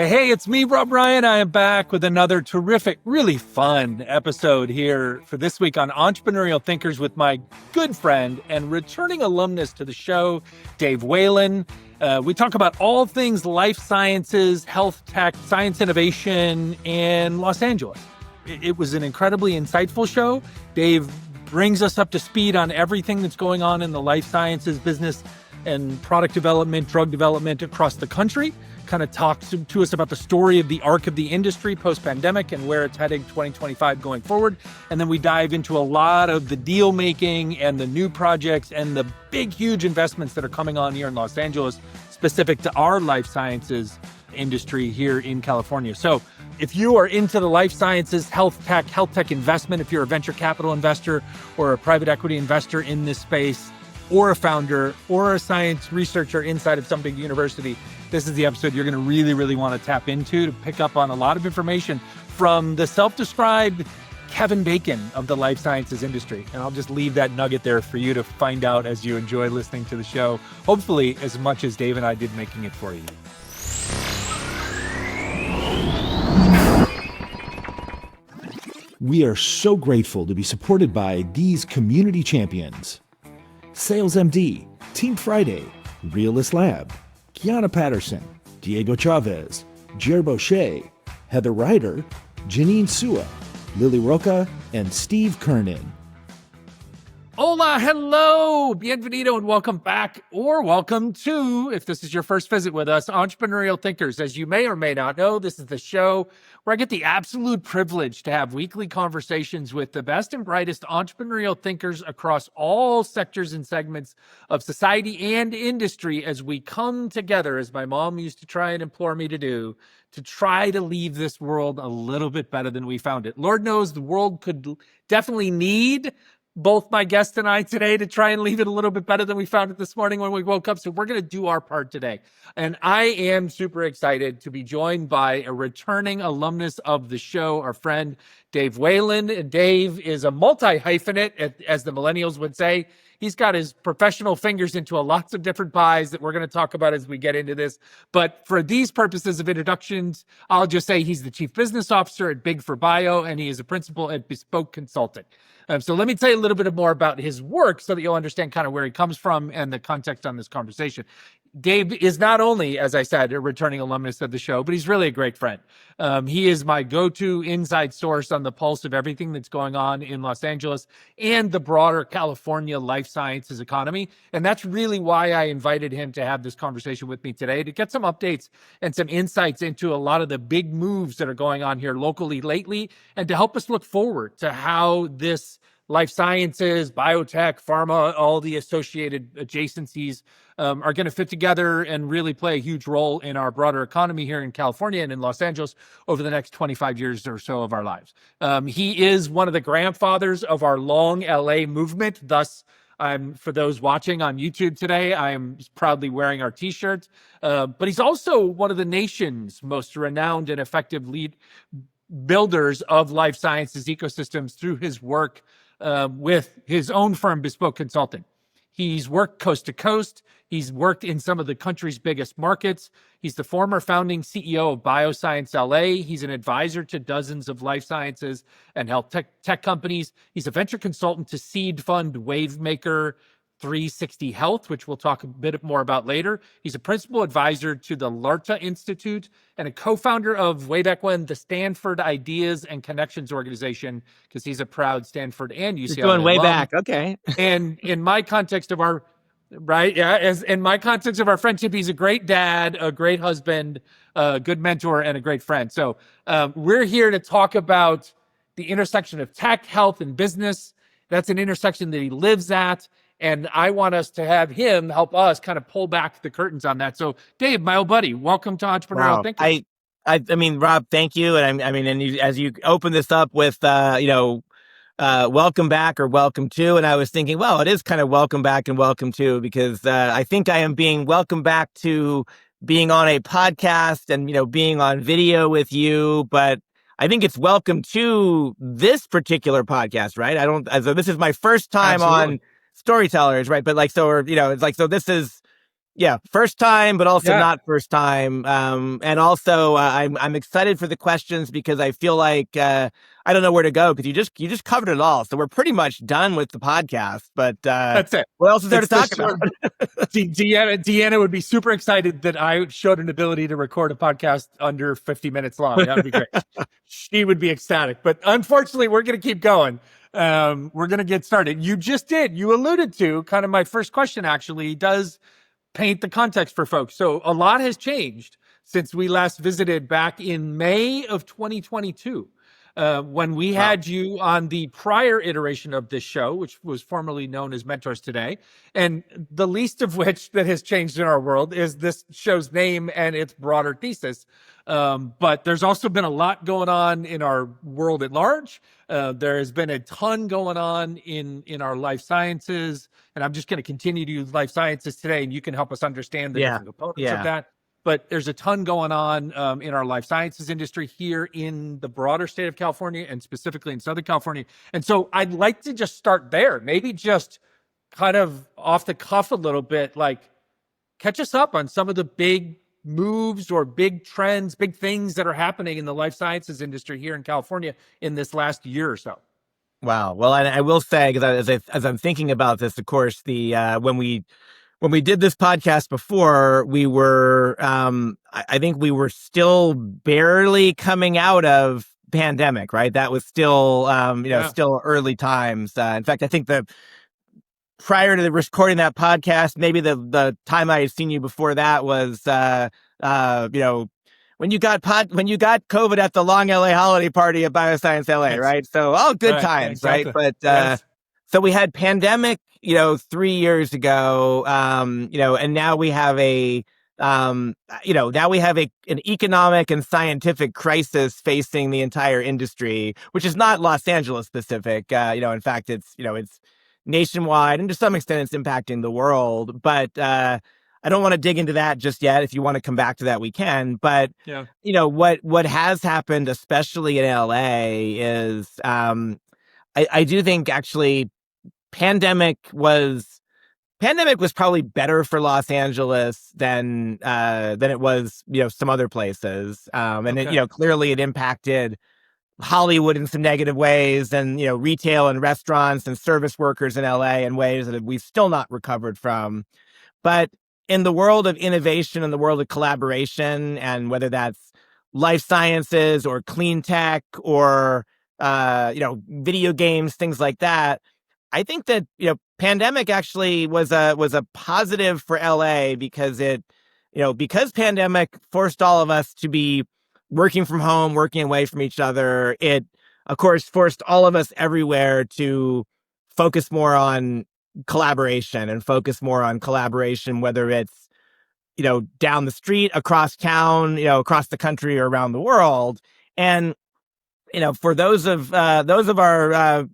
Hey, it's me, Rob Ryan. I am back with another terrific, really fun episode here for this week on Entrepreneurial Thinkers with my good friend and returning alumnus to the show, Dave Whelan. We talk about all things life sciences, health tech, science innovation, and Los Angeles. It was an incredibly insightful show. Dave brings us up to speed on everything that's going on in the life sciences business and product development, drug development across the country. Kind of talks to us about the story of the arc of the industry post-pandemic and where it's heading 2025 going forward. And then we dive into a lot of the deal making and the new projects and the big, huge investments that are coming on here in Los Angeles, specific to our life sciences industry here in California. So if you are into the life sciences, health tech investment, if you're a venture capital investor or a private equity investor in this space, or a founder or a science researcher inside of some big university, this is the episode you're going to really, really want to tap into to pick up on a lot of information from the self-described Kevin Bacon of the life sciences industry. And I'll just leave that nugget there for you to find out as you enjoy listening to the show, hopefully as much as Dave and I did making it for you. We are so grateful to be supported by these community champions: Sales MD, Team Friday, Realist Lab, Kiana Patterson, Diego Chavez, Jer Boucher, Heather Ryder, Janine Sua, Lily Roca, and Steve Kernan. Hola, hello, bienvenido, and welcome back, or welcome to, if this is your first visit with us, Entrepreneurial Thinkers. As you may or may not know, this is the show where I get the absolute privilege to have weekly conversations with the best and brightest entrepreneurial thinkers across all sectors and segments of society and industry as we come together, as my mom used to try and implore me to do, to try to leave this world a little bit better than we found it. Lord knows the world could definitely need both my guest and I today to try and leave it a little bit better than we found it this morning when we woke up. So we're going to do our part today. And I am super excited to be joined by a returning alumnus of the show, our friend Dave Whelan. And Dave is a multi-hyphenate, as the millennials would say. He's got his professional fingers into lots of different pies that we're going to talk about as we get into this. But for these purposes of introductions, I'll just say he's the chief business officer at Big for Bio, and he is a principal at Bespoke Consulting. So let me tell you a little bit more about his work so that you'll understand kind of where he comes from and the context on this conversation. Dave is not only, as I said, a returning alumnus of the show, but he's really a great friend. He is my go-to inside source on the pulse of everything that's going on in Los Angeles and the broader California life sciences economy. And that's really why I invited him to have this conversation with me today, to get some updates and some insights into a lot of the big moves that are going on here locally lately, and to help us look forward to how this life sciences, biotech, pharma, all the associated adjacencies are going to fit together and really play a huge role in our broader economy here in California and in Los Angeles over the next 25 years or so of our lives. He is one of the grandfathers of our long LA movement. Thus, for those watching on YouTube today, I am proudly wearing our t-shirt. But he's also one of the nation's most renowned and effective lead builders of life sciences ecosystems through his work with his own firm, Bespoke Consulting. He's worked coast to coast. He's worked in some of the country's biggest markets. He's the former founding CEO of Bioscience LA. He's an advisor to dozens of life sciences and health tech companies. He's a venture consultant to seed fund Wavemaker 360 Health, which we'll talk a bit more about later. He's a principal advisor to the Larta Institute and a co-founder of, way back when, the Stanford Ideas and Connections organization, because he's a proud Stanford and UCLA You're going way alum. back, okay. And in my context of our friendship, he's a great dad, a great husband, a good mentor, and a great friend. So we're here to talk about the intersection of tech, health, and business. That's an intersection that he lives at. And I want us to have him help us kind of pull back the curtains on that. So, Dave, my old buddy, welcome to Entrepreneurial Thinkers. I mean, Rob, thank you. And as you open this up with, welcome back or welcome to, and I was thinking, well, it is kind of welcome back and welcome to, because I think I am being welcomed back to being on a podcast and, being on video with you, but I think it's welcome to this particular podcast, right? So this is my first time Absolutely. on Storytellers, right? But it's like, so this is, Yeah, first time, but also Yeah. not first time. And also, I'm excited for the questions because I feel like I don't know where to go because you just covered it all. So we're pretty much done with the podcast. But That's it. what else is there to It's the talk about? short. Deanna would be super excited that I showed an ability to record a podcast under 50 minutes long. That would be great. She would be ecstatic. But unfortunately, we're going to keep going. We're going to get started. You alluded to kind of my first question, actually, does paint the context for folks. So a lot has changed since we last visited back in May of 2022. When we had you on the prior iteration of this show, which was formerly known as Mentors Today, and the least of which that has changed in our world is this show's name and its broader thesis. But there's also been a lot going on in our world at large. There has been a ton going on in our life sciences, and I'm just going to continue to use life sciences today, and you can help us understand the different components of that. But there's a ton going on in our life sciences industry here in the broader state of California and specifically in Southern California. And so I'd like to just start there, maybe just kind of off the cuff a little bit, like catch us up on some of the big moves or big trends, big things that are happening in the life sciences industry here in California in this last year or so. Wow. Well, I will say, because as I'm thinking about this, of course, the when we did this podcast before, we were, I think we were still barely coming out of pandemic, right? That was still, still early times. In fact, I think prior to recording that podcast, maybe the time I had seen you before that was, when you got COVID at the long LA holiday party at Bioscience LA, right? So all good times, exactly. right? But so we had pandemic, 3 years ago, and now we have an economic and scientific crisis facing the entire industry, which is not Los Angeles specific. In fact, it's nationwide, and to some extent, it's impacting the world. But I don't want to dig into that just yet. If you want to come back to that, we can. But what has happened, especially in LA, is I do think actually pandemic was probably better for Los Angeles than it was some other places. And clearly it impacted Hollywood in some negative ways, and retail and restaurants and service workers in LA in ways that we've still not recovered from. But in the world of innovation, in the world of collaboration, and whether that's life sciences or clean tech or video games, things like that, I think that pandemic actually was a positive for LA because because pandemic forced all of us to be working from home, working away from each other. It, of course, forced all of us everywhere to focus more on collaboration, whether it's, down the street, across town, across the country or around the world. And, for those of our,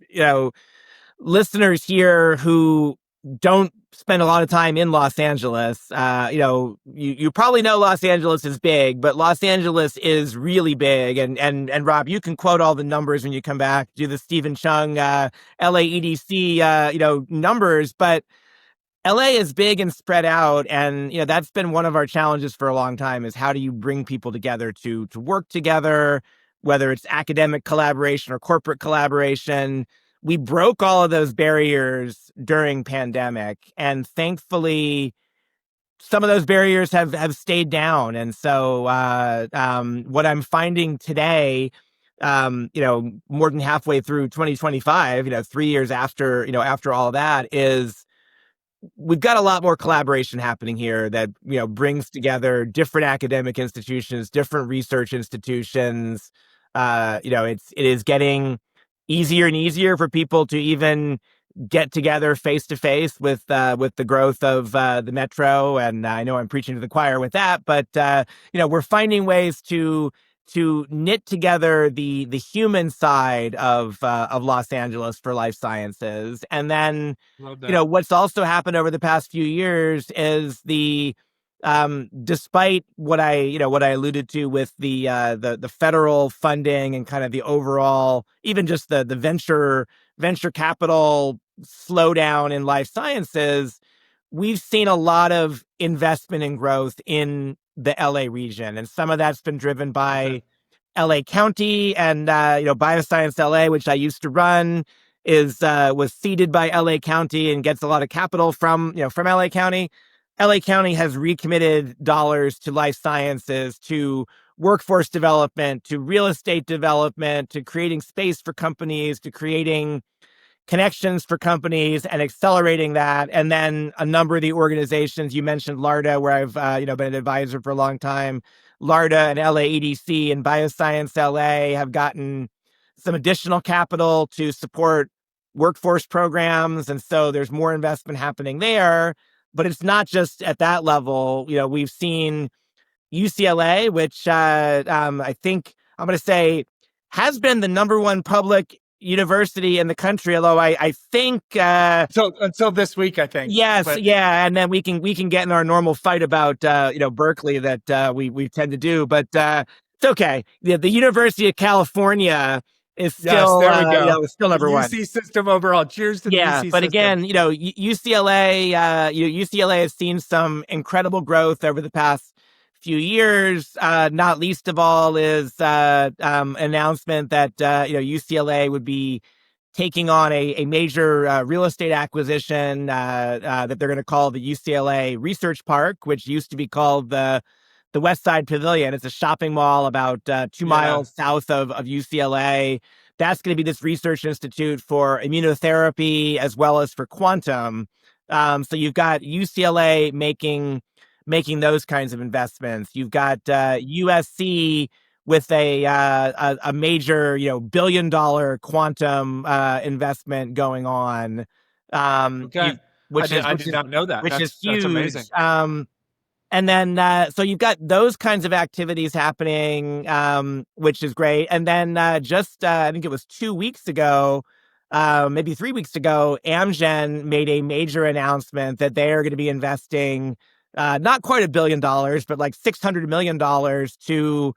listeners here who don't spend a lot of time in Los Angeles, you probably know Los Angeles is big, but Los Angeles is really big. And Rob, you can quote all the numbers when you come back, do the Stephen Chung, LAEDC, numbers, but LA is big and spread out. And, that's been one of our challenges for a long time, is how do you bring people together to work together, whether it's academic collaboration or corporate collaboration. We broke all of those barriers during pandemic, and thankfully some of those barriers have stayed down. And so what I'm finding today, more than halfway through 2025, 3 years after all that, is we've got a lot more collaboration happening here that, brings together different academic institutions, different research institutions. It is getting easier and easier for people to even get together face to face with the growth of the metro. And I know I'm preaching to the choir with that, but we're finding ways to knit together the human side of Los Angeles for life sciences. And then what's also happened over the past few years is despite what I alluded to with the federal funding and kind of the overall, even just the venture capital slowdown in life sciences, we've seen a lot of investment and growth in the LA region. And some of that's been driven by LA County and, Bioscience LA, which I used to run, was seeded by LA County and gets a lot of capital from LA County. LA County has recommitted dollars to life sciences, to workforce development, to real estate development, to creating space for companies, to creating connections for companies and accelerating that. And then a number of the organizations, you mentioned LARDA, where I've been an advisor for a long time. LARDA and LA EDC and Bioscience LA have gotten some additional capital to support workforce programs. And so there's more investment happening there. But it's not just at that level. We've seen UCLA, which I think I'm going to say has been the number one public university in the country, although I think so until this week, I think. Yes, yeah, and then we can get in our normal fight about Berkeley that we tend to do, but it's okay. The University of California is still is still number one. UC system overall. Cheers to the UC system. But again, UCLA UCLA has seen some incredible growth over the past few years. Not least of all is announcement that UCLA would be taking on a major real estate acquisition that they're going to call the UCLA Research Park, which used to be called the West Side Pavilion. It's a shopping mall about 2 miles south of UCLA. That's going to be this research institute for immunotherapy as well as for quantum. So you've got UCLA making those kinds of investments. You've got USC with a major $1 billion quantum investment going on. I did not know that. Which is huge. That's amazing. And then so you've got those kinds of activities happening, which is great. And then just I think it was 2 weeks ago, maybe 3 weeks ago, Amgen made a major announcement that they are going to be investing not quite $1 billion, but like $600 million to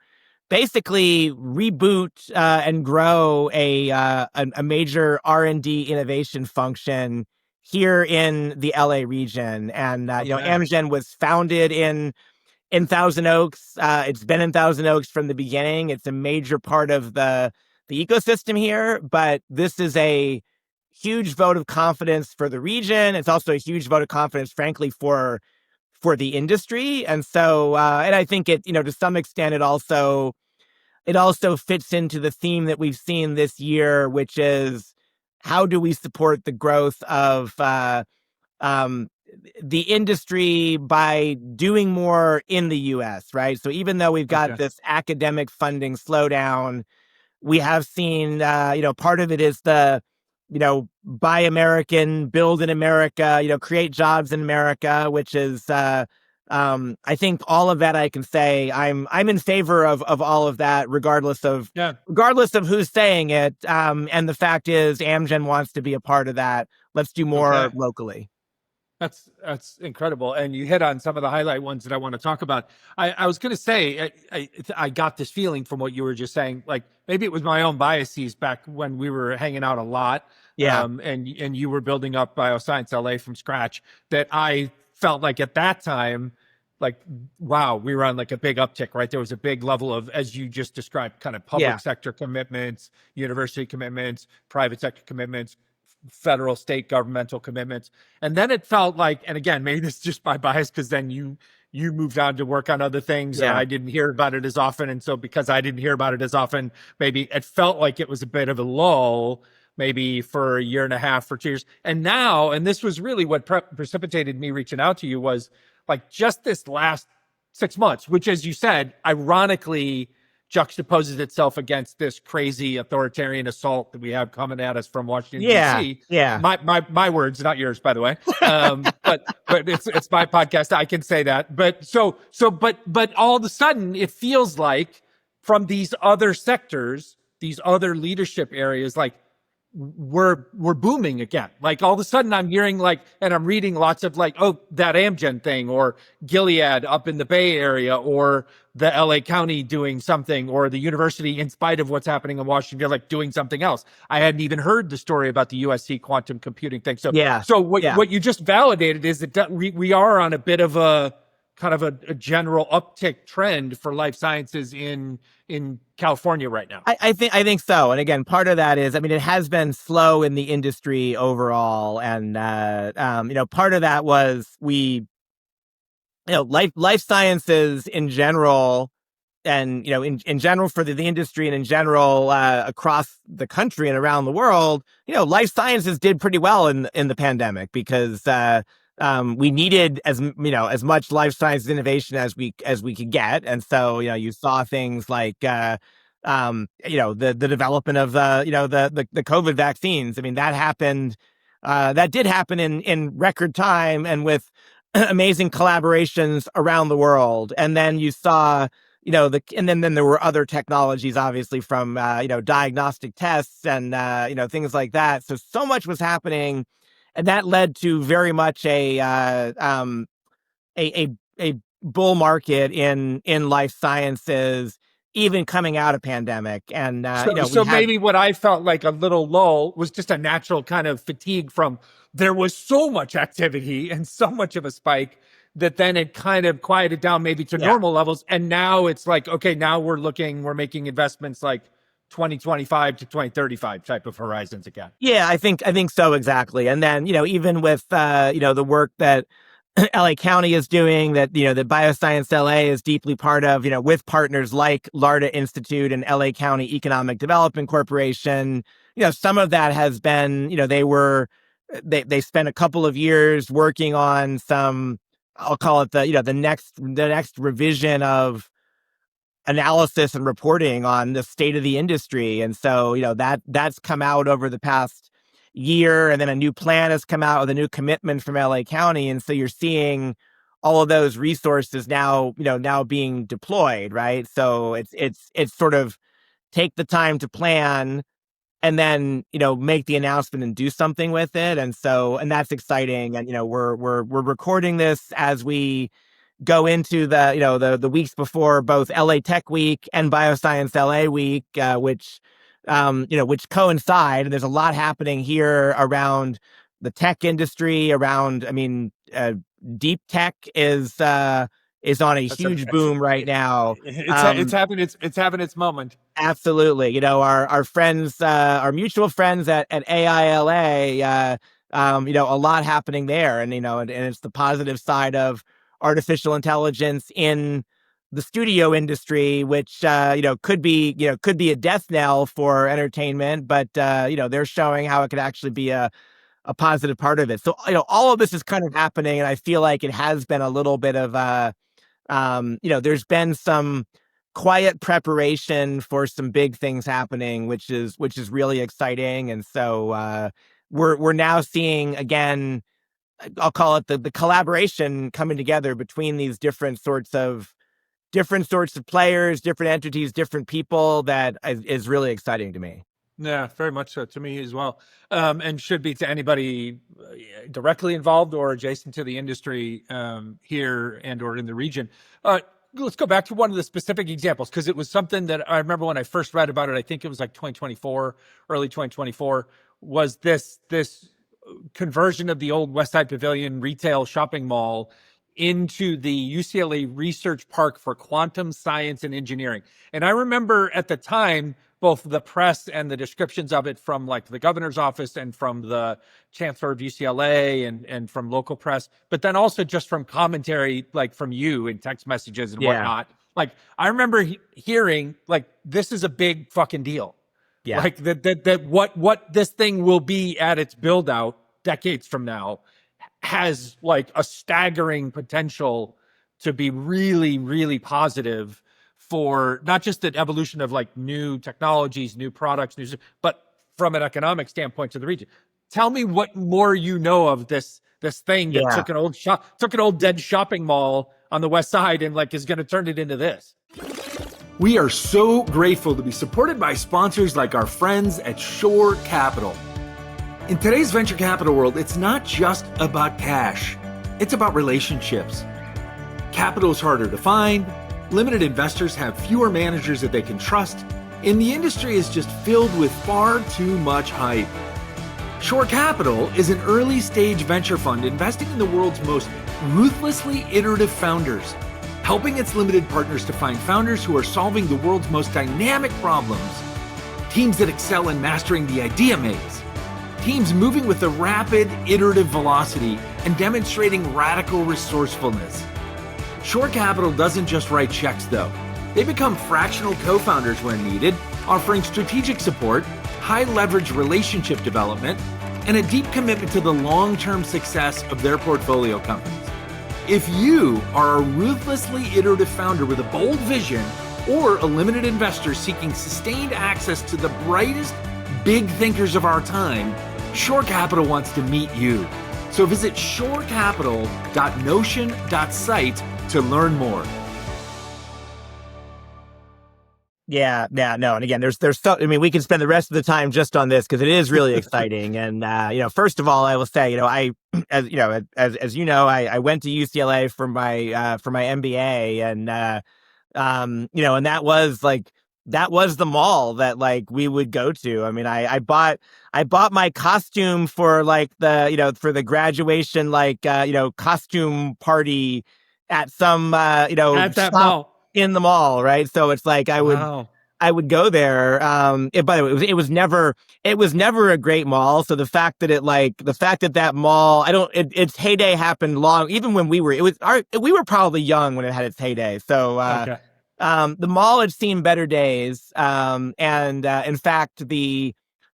basically reboot and grow a major R&D innovation function here in the LA region. And Amgen was founded in Thousand Oaks. It's been in Thousand Oaks from the beginning. It's a major part of the ecosystem here, but this is a huge vote of confidence for the region. It's also a huge vote of confidence, frankly, for the industry. And so, and I think it, to some extent, it also fits into the theme that we've seen this year, which is how do we support the growth of the industry by doing more in the U.S., right? So even though we've got this academic funding slowdown, we have seen, part of it is the, buy American, build in America, create jobs in America, which is, I think all of that I can say I'm in favor of all of that, regardless of who's saying it. And the fact is, Amgen wants to be a part of that. Let's do more locally. That's incredible. And you hit on some of the highlight ones that I want to talk about. I was going to say, I got this feeling from what you were just saying, like maybe it was my own biases back when we were hanging out a lot. Yeah. And you were building up Bioscience LA from scratch, that I felt like at that time, like, wow, we were on like a big uptick, right? There was a big level of, as you just described, kind of public sector commitments, university commitments, private sector commitments, federal, state, governmental commitments. And then it felt like, and again, maybe this is just my bias, because then you moved on to work on other things and I didn't hear about it as often. And so because I didn't hear about it as often, maybe it felt like it was a bit of a lull, maybe for a year and a half, for 2 years. And now, and this was really what precipitated me reaching out to you, was like just this last 6 months, which, as you said, ironically juxtaposes itself against this crazy authoritarian assault that we have coming at us from Washington, D.C. Yeah. My words, not yours, by the way. But it's my podcast. I can say that. But but all of a sudden it feels like from these other sectors, these other leadership areas, like we're booming again. Like all of a sudden I'm hearing like, and I'm reading lots of like, oh, that Amgen thing, or Gilead up in the Bay Area, or the LA County doing something, or the university, in spite of what's happening in Washington, like doing something else. I hadn't even heard the story about the USC quantum computing thing. So, Yeah. so what, Yeah. what you just validated is that we are on a bit of a kind of a general uptick trend for life sciences in California right now. I think so. And again, part of that is, I mean, it has been slow in the industry overall. And, part of that was life sciences in general, and, in general for the industry, and in general, across the country and around the world, life sciences did pretty well in the pandemic, because, we needed as much life sciences innovation as we could get. And so, you saw things like, the development of the COVID vaccines. I mean, that happened, that did happen in record time and with amazing collaborations around the world. And then you saw, and then there were other technologies, obviously, from, diagnostic tests and, things like that. So much was happening, and that led to very much a bull market in life sciences, even coming out of pandemic. And, so maybe what I felt like a little lull was just a natural kind of fatigue from, there was so much activity and so much of a spike that then it kind of quieted down maybe to normal levels. And now it's like, okay, now we're making investments like 2025 to 2035 type of horizons again. Yeah, I think so, exactly. And then, even with, the work that LA County is doing, that, that Bioscience LA is deeply part of, with partners like Larda Institute and LA County Economic Development Corporation, some of that has been, they spent a couple of years working on some, I'll call it the next revision of analysis and reporting on the state of the industry. And so, that's come out over the past year, and then a new plan has come out with a new commitment from LA County. And so you're seeing all of those resources now being deployed, right? So it's sort of take the time to plan, and then, make the announcement and do something with it. And that's exciting. And, we're recording this as we go into the weeks before both LA Tech Week and Bioscience LA Week, which coincide. And there's a lot happening here around the tech industry. Deep tech is on a huge boom right now. It's having its moment. Absolutely. Our friends, our mutual friends at AILA, a lot happening there. And, and it's the positive side of artificial intelligence in the studio industry, which, could be a death knell for entertainment, but, they're showing how it could actually be a positive part of it. So, all of this is kind of happening, and I feel like it has been a little bit of there's been some quiet preparation for some big things happening, which is really exciting. And so, we're now seeing, again, I'll call it the collaboration coming together between these different sorts of players, different entities, different people, that is really exciting to me. Yeah, very much so to me as well. And should be to anybody directly involved or adjacent to the industry here and or in the region. Let's go back to one of the specific examples, because it was something that I remember when I first read about it. I think it was like 2024, early 2024, was this conversion of the old Westside Pavilion retail shopping mall into the UCLA Research Park for Quantum Science and Engineering. And I remember at the time, both the press and the descriptions of it from like the governor's office and from the chancellor of UCLA and from local press, but then also just from commentary, like from you in text messages and whatnot. Like, I remember hearing like, this is a big fucking deal. Yeah. Like that what this thing will be at its build out decades from now has like a staggering potential to be really, really positive for not just the evolution of like new technologies, new products, but from an economic standpoint to the region. Tell me what more you know of this thing that took an old dead shopping mall on the west side and like is going to turn it into this. We are so grateful to be supported by sponsors like our friends at Shore Capital. In today's venture capital world, it's not just about cash. It's about relationships. Capital is harder to find, limited investors have fewer managers that they can trust, and the industry is just filled with far too much hype. Shore Capital is an early-stage venture fund investing in the world's most ruthlessly iterative founders, helping its limited partners to find founders who are solving the world's most dynamic problems, teams that excel in mastering the idea maze, teams moving with a rapid, iterative velocity and demonstrating radical resourcefulness. Shore Capital doesn't just write checks, though. They become fractional co-founders when needed, offering strategic support, high-leverage relationship development, and a deep commitment to the long-term success of their portfolio companies. If you are a ruthlessly iterative founder with a bold vision or a limited investor seeking sustained access to the brightest big thinkers of our time, Shore Capital wants to meet you. So visit shorecapital.notion.site to learn more. Yeah, no. And again, there's so, I mean, we can spend the rest of the time just on this because it is really exciting. And, first of all, I will say, I went to UCLA for my MBA and, and that was the mall that like we would go to. I mean, I bought my costume for like for the graduation, costume party at some, at that shop mall. In the mall, right? So it's like I would go there. By the way, it was never a great mall. So the fact that that mall, its heyday happened long, even when we were probably young when it had its heyday. So the mall had seen better days. In fact, the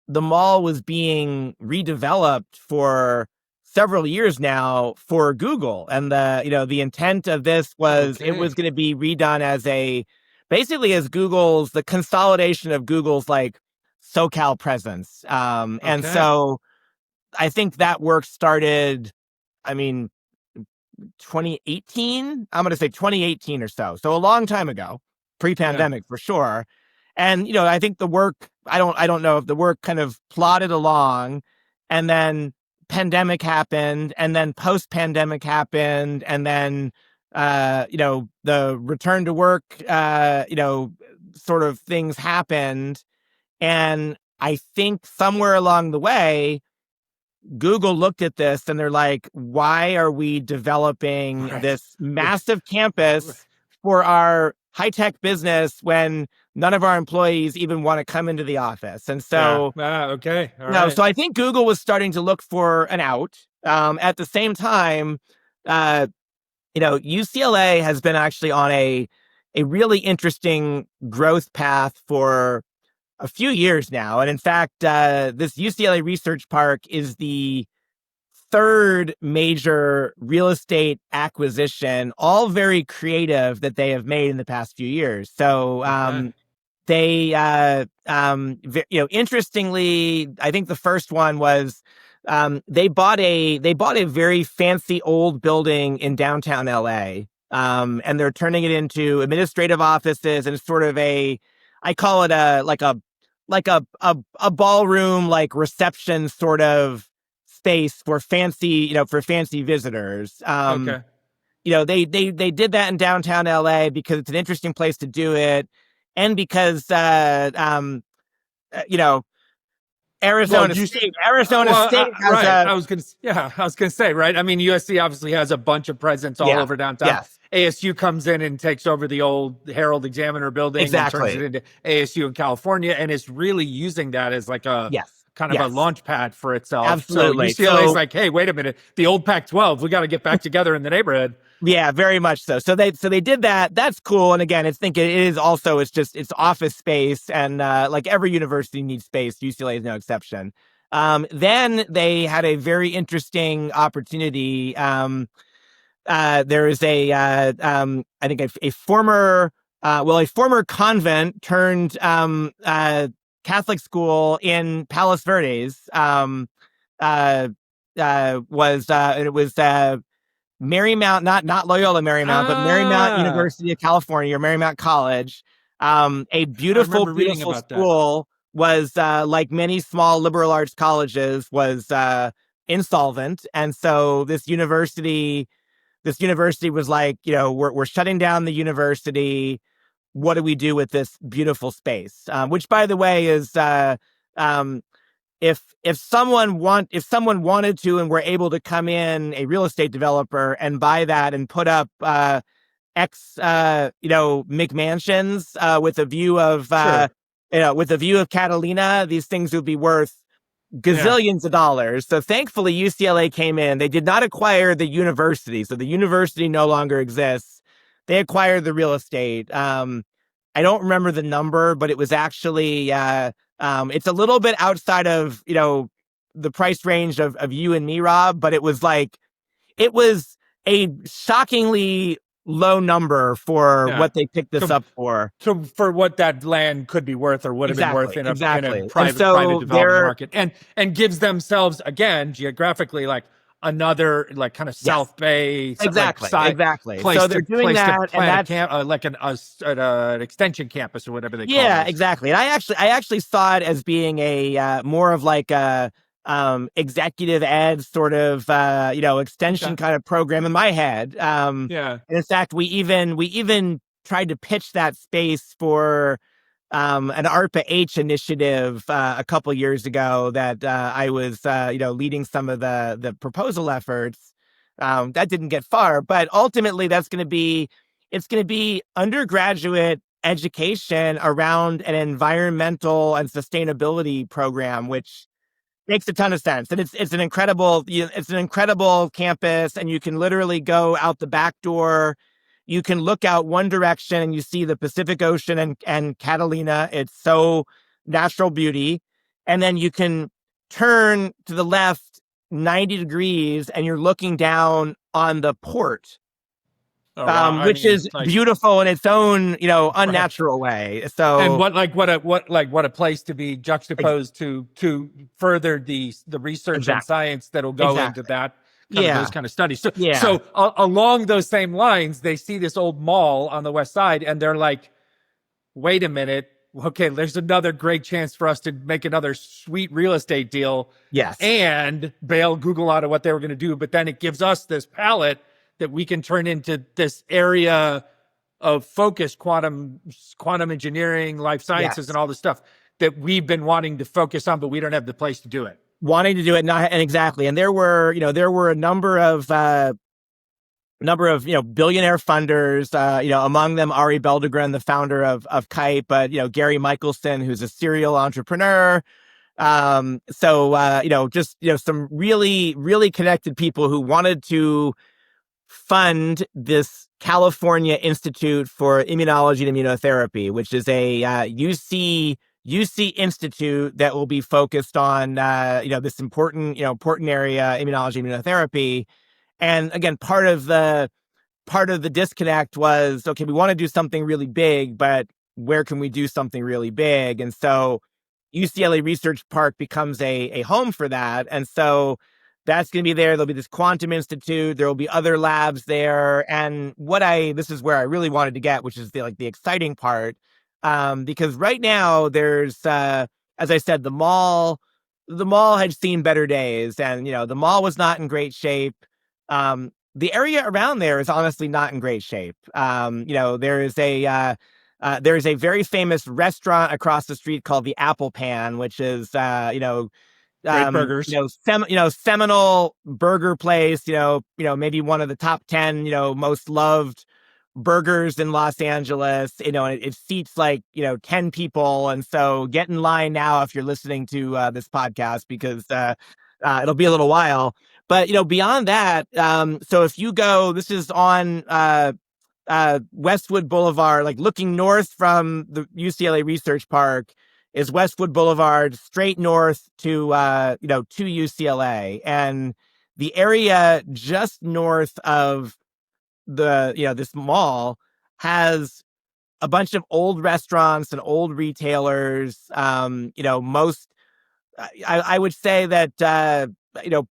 mall was being redeveloped for several years now for Google. And the intent of this was it was going to be redone as basically as the consolidation of Google's like SoCal presence. And so I think that work started, 2018, I'm going to say 2018 or so. So a long time ago, pre-pandemic for sure. And, I think the work, I don't know if the work kind of plodded along and then pandemic happened and then post-pandemic happened and then the return to work sort of things happened, and I think somewhere along the way Google looked at this and they're like, why are we developing this massive campus for our high-tech business when none of our employees even want to come into the office? And so, All right. So I think Google was starting to look for an out. At the same time, UCLA has been actually on a really interesting growth path for a few years now. And in fact, this UCLA Research Park is the third major real estate acquisition, all very creative, that they have made in the past few years. So they, interestingly, I think the first one was they bought a very fancy old building in downtown LA, and they're turning it into administrative offices, and it's sort of I call it a ballroom, like reception sort of space for fancy visitors. They did that in downtown LA because it's an interesting place to do it, and because Arizona State has I was gonna say, right? I mean, USC obviously has a bunch of presence all over downtown. Yes. ASU comes in and takes over the old Herald Examiner building and turns it into ASU in California, and it's really using that as like a kind of a launch pad for itself. Absolutely. So UCLA is like, hey, wait a minute, the old Pac-12, we got to get back together in the neighborhood. Yeah, very much so. So they did that. That's cool. And again, it's office space, and like every university needs space. UCLA is no exception. Then they had a very interesting opportunity. There is I think a former convent turned Catholic school in Palos Verdes. It was Marymount, not Loyola Marymount, but Marymount University of California, or Marymount College. A I beautiful, remember reading beautiful about that. school was, like many small liberal arts colleges, was insolvent. And so this university was like, we're shutting down the university. What do we do with this beautiful space? Which, by the way, is um, if someone wanted to and were able to come in, a real estate developer, and buy that and put up McMansions with a view of Sure. Catalina, these things would be worth Yeah. gazillions of dollars. So thankfully, UCLA came in. They did not acquire the university, so the university no longer exists. They acquired the real estate. I don't remember the number, but it was actually it's a little bit outside of the price range of you and me, Rob. But it was a shockingly low number for Yeah. what they picked this So, up for. so for what that land could be worth or would have been worth in a Exactly. And private so development market, and gives themselves again geographically like another like kind of yes, South Bay exactly. place So they're doing to that, and plant that's like an extension campus or whatever they call yeah, those. exactly. And I actually saw it as being a more of like a executive ed sort of extension Okay. kind of program in my head. Yeah. And in fact, we even tried to pitch that space for an ARPA H initiative a couple years ago that I was leading some of the proposal efforts. That didn't get far, but ultimately it's going to be undergraduate education around an environmental and sustainability program, which makes a ton of sense. And it's an incredible campus, and you can literally go out the back door. You can look out one direction and you see the Pacific Ocean and Catalina. It's so natural beauty. And then you can turn to the left 90 degrees and you're looking down on the port, Oh wow. I which mean, is like, beautiful in its own, right. unnatural way. And So what a place to be juxtaposed to further the research and exactly, science that'll go into exactly. that kind of those Yeah, kind of studies. So yeah, along those same lines, they see this old mall on the west side, and they're like, "Wait a minute, okay, there's another great chance for us to make another sweet real estate deal yes, and bail Google out of what they were going to do." But then it gives us this palette that we can turn into this area of focus, quantum engineering, life sciences, yes. and all this stuff that we've been wanting to focus on, but we don't have the place to do it. Wanting to do it, not and exactly. And there were a number of billionaire funders, among them Ari Beldegren, the founder of Kite, but Gary Michelson, who's a serial entrepreneur. Just some really, really connected people who wanted to fund this California Institute for Immunology and Immunotherapy, which is a UC institute that will be focused on this important area, immunology and immunotherapy. And again, part of the disconnect was, okay, we want to do something really big, but where can we do something really big? And so UCLA Research Park becomes a home for that. And so that's going to be there. There'll be this quantum institute. There will be other labs there. And this is where I really wanted to get, which is the exciting part. Because right now there's, as I said, the mall had seen better days, and, the mall was not in great shape. The area around there is honestly not in great shape. There is a very famous restaurant across the street called the Apple Pan, which is Great burgers. seminal burger place. Maybe one of the top 10 most loved burgers in Los Angeles. And it seats like 10 people, and so get in line now if you're listening to this podcast, because it'll be a little while. But beyond that, so if you go, this is on Westwood Boulevard, like looking north from the UCLA Research Park is Westwood Boulevard, straight north to UCLA, and the area just north of this mall has a bunch of old restaurants and old retailers. I would say that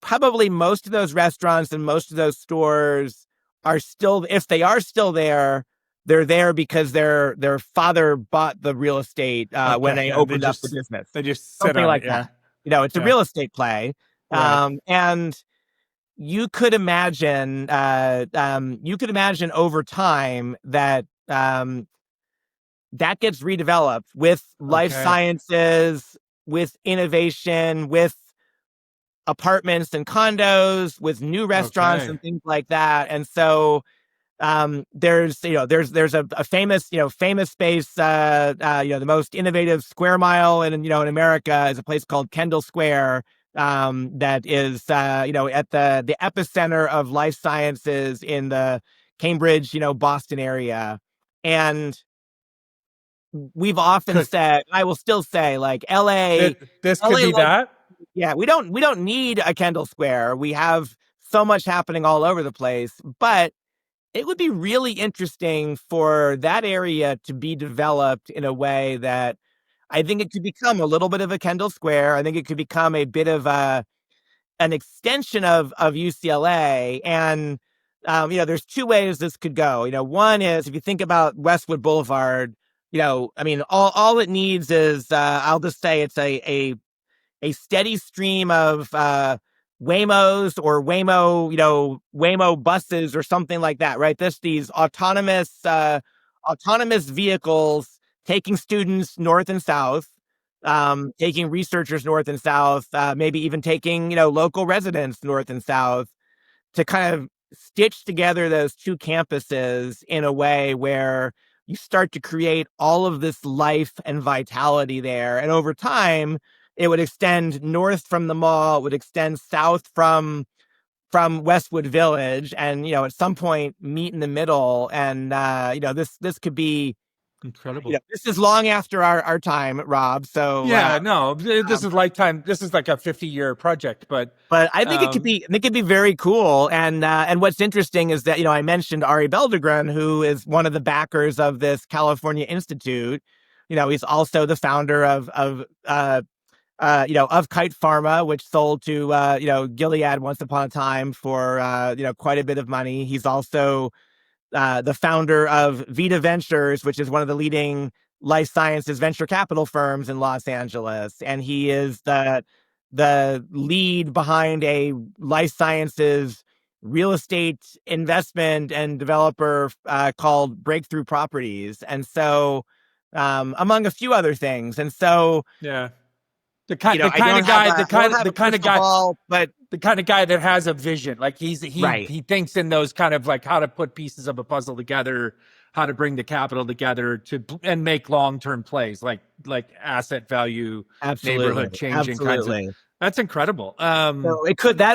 probably most of those restaurants and most of those stores are still, if they are still there, they're there because their father bought the real estate when they opened up the business. They just sit Something on like it, yeah. that. It's a real estate play. Right. And you could imagine over time that that gets redeveloped with life Okay. sciences, with innovation, with apartments and condos, with new restaurants Okay. and things like that. And so there's a famous space, the most innovative square mile in America is a place called Kendall Square, that is at the epicenter of life sciences in the Cambridge, Boston area. And we've often said, I will still say, like, This could be that. yeah, we don't need a Kendall Square. We have so much happening all over the place, but it would be really interesting for that area to be developed in a way that I think it could become a little bit of a Kendall Square. I think it could become a bit of an extension of UCLA. And there's two ways this could go. One is, if you think about Westwood Boulevard, all it needs is I'll just say it's a steady stream of Waymos or Waymo buses or something like that, right? These autonomous vehicles taking students north and south, taking researchers north and south, maybe even taking local residents north and south, to kind of stitch together those two campuses in a way where you start to create all of this life and vitality there. And over time, it would extend north from the mall, it would extend south from Westwood Village, and at some point meet in the middle. And this could be Incredible. this is long after our time, Rob. So this is lifetime. This is like a 50-year project, but I think it could be very cool. And what's interesting is that I mentioned Ari Beldegren, who is one of the backers of this California Institute. He's also the founder of Kite Pharma, which sold to Gilead once upon a time for quite a bit of money. He's also the founder of Vita Ventures, which is one of the leading life sciences venture capital firms in Los Angeles, and he is the lead behind a life sciences real estate investment and developer called Breakthrough Properties, and so among a few other things. And so the kind of guy that has a vision. Like he thinks in those kind of like how to put pieces of a puzzle together, how to bring the capital together and make long-term plays like asset value, neighborhood changing kinds of. That's incredible. So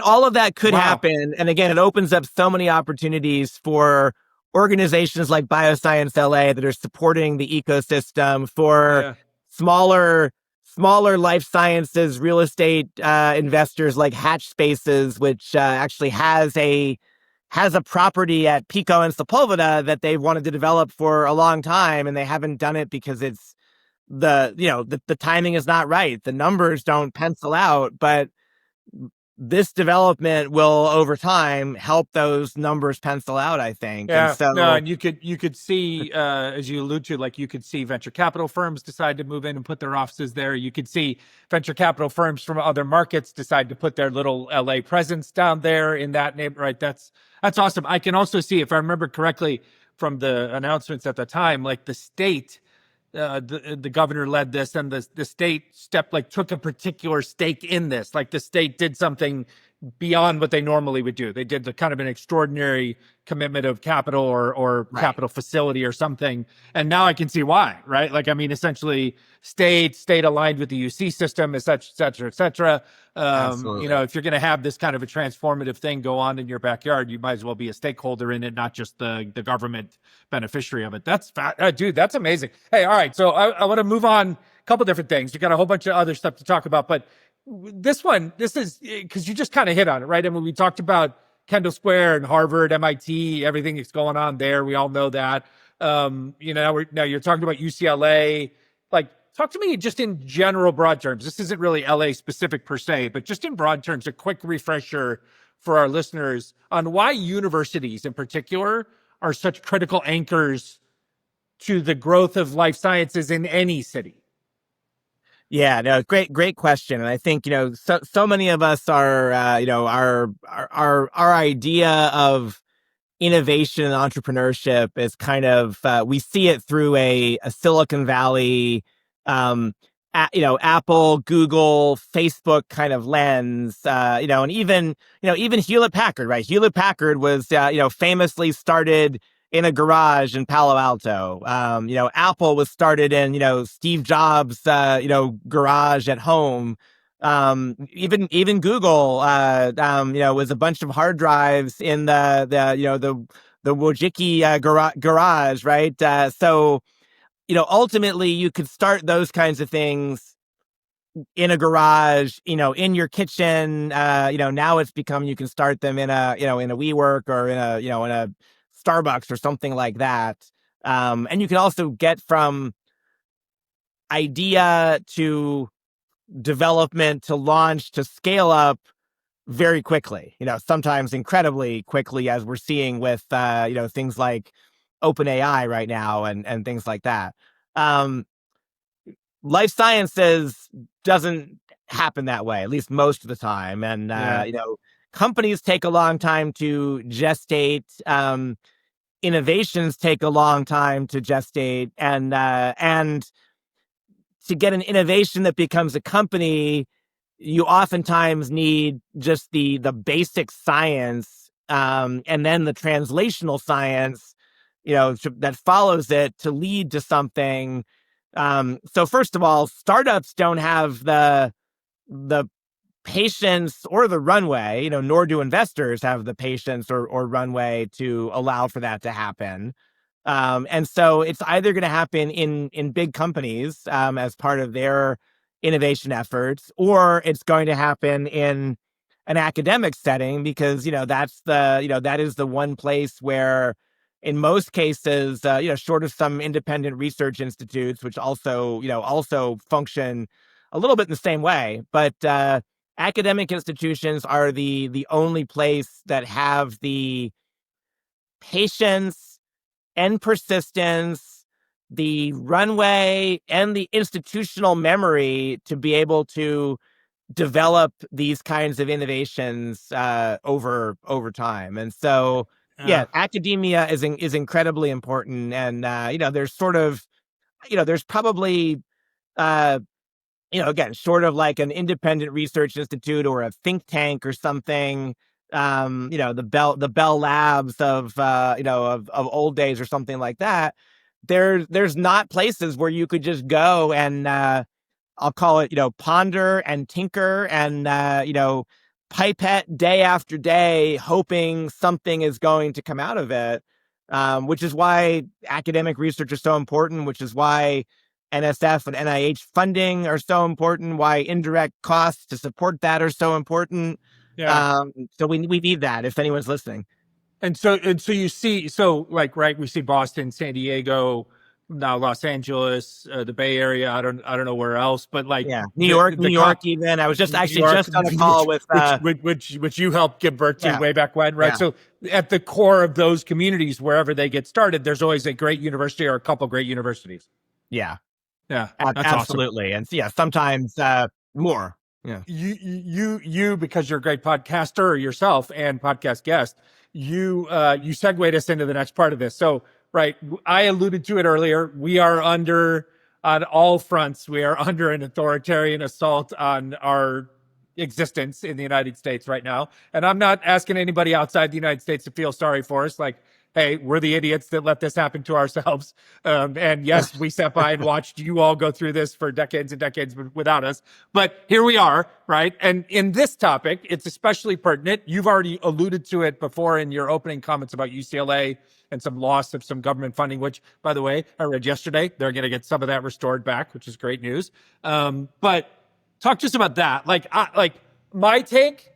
all of that could happen. And again, it opens up so many opportunities for organizations like Bioscience LA that are supporting the ecosystem, for smaller life sciences real estate investors like Hatch Spaces, which actually has a property at Pico and Sepulveda that they've wanted to develop for a long time, and they haven't done it because it's the timing is not right. The numbers don't pencil out, but this development will over time help those numbers pencil out, I think. Yeah. And you could see, as you allude to, like you could see venture capital firms decide to move in and put their offices there. You could see venture capital firms from other markets decide to put their little LA presence down there in that neighborhood. Right. That's awesome. I can also see, if I remember correctly from the announcements at the time, like the state, the governor led this, and the state took a particular stake in this. Like the state did something beyond what they normally would do. They did kind of an extraordinary commitment of capital or capital facility or something. And now I can see why, right? Like, I mean, essentially state aligned with the UC system, et cetera, et cetera. If you're going to have this kind of a transformative thing go on in your backyard, you might as well be a stakeholder in it, not just the government beneficiary of it. That's dude, that's amazing. Hey, all right. So I want to move on a couple different things. You got a whole bunch of other stuff to talk about, but this is because you just kind of hit on it, right? I mean, we talked about Kendall Square and Harvard, MIT, everything that's going on there. We all know that. Now you're talking about UCLA. Like, talk to me just in general, broad terms. This isn't really LA specific per se, but just in broad terms, a quick refresher for our listeners on why universities in particular are such critical anchors to the growth of life sciences in any city? Yeah, no, great question. And I think, so many of us are, our idea of innovation and entrepreneurship is kind of, we see it through a Silicon Valley, um, Apple, Google, Facebook kind of lens, and even Hewlett Packard, right? Hewlett Packard was, famously started in a garage in Palo Alto. Apple was started in, Steve Jobs, garage at home. Even Google, was a bunch of hard drives in the Wojcicki garage, right? So, ultimately you could start those kinds of things in a garage, in your kitchen. Now it's become, you can start them in a WeWork or in a Starbucks or something like that. And you can also get from idea to development to launch to scale up very quickly, sometimes incredibly quickly, as we're seeing with, things like OpenAI right now and things like that. Um, Life sciences doesn't happen that way, at least most of the time. And, companies take a long time to gestate. Innovations take a long time to gestate. And to get an innovation that becomes a company, you oftentimes need just the basic science, and then the translational science, that follows it to lead to something. So first of all, startups don't have the patience or the runway, nor do investors have the patience or runway to allow for that to happen. And so it's either going to happen in big companies, as part of their innovation efforts, or it's going to happen in an academic setting, because that is the one place where, in most cases, short of some independent research institutes, which also function a little bit in the same way, but academic institutions are the only place that have the patience and persistence, the runway, and the institutional memory to be able to develop these kinds of innovations, over time. And so, Yeah. yeah, academia is incredibly important. And there's probably, uh, again, sort of like an independent research institute or a think tank or something, the Bell Labs of old days or something like that. There's not places where you could just go and, I'll call it, ponder and tinker and, pipette day after day, hoping something is going to come out of it. Which is why academic research is so important, which is why NSF and NIH funding are so important, why indirect costs to support that are so important. Yeah. So we need that, if anyone's listening. And so you see, like, right, we see Boston, San Diego, now Los Angeles, the Bay Area. I don't know where else, but like Yeah, New York. Even I was just New actually York, just on a call with, which you helped give birth to yeah, way back when, right? yeah, So at the core of those communities, wherever they get started, there's always a great university or a couple great universities. yeah, Yeah, that's awesome. absolutely. And yeah, sometimes more. Yeah, You because you're a great podcaster yourself and podcast guest, you segued us into the next part of this. So, right, I alluded to it earlier. We are under, on all fronts, we are under an authoritarian assault on our existence in the United States right now. And I'm not asking anybody outside the United States to feel sorry for us. Like, hey, we're the idiots that let this happen to ourselves. And yes, we sat by and watched you all go through this for decades and decades without us. But here we are, right? And in this topic, it's especially pertinent. You've already alluded to it before in your opening comments about UCLA and some loss of some government funding, which, by the way, I read yesterday, they're going to get some of that restored back, which is great news. But talk just about that. Like my take,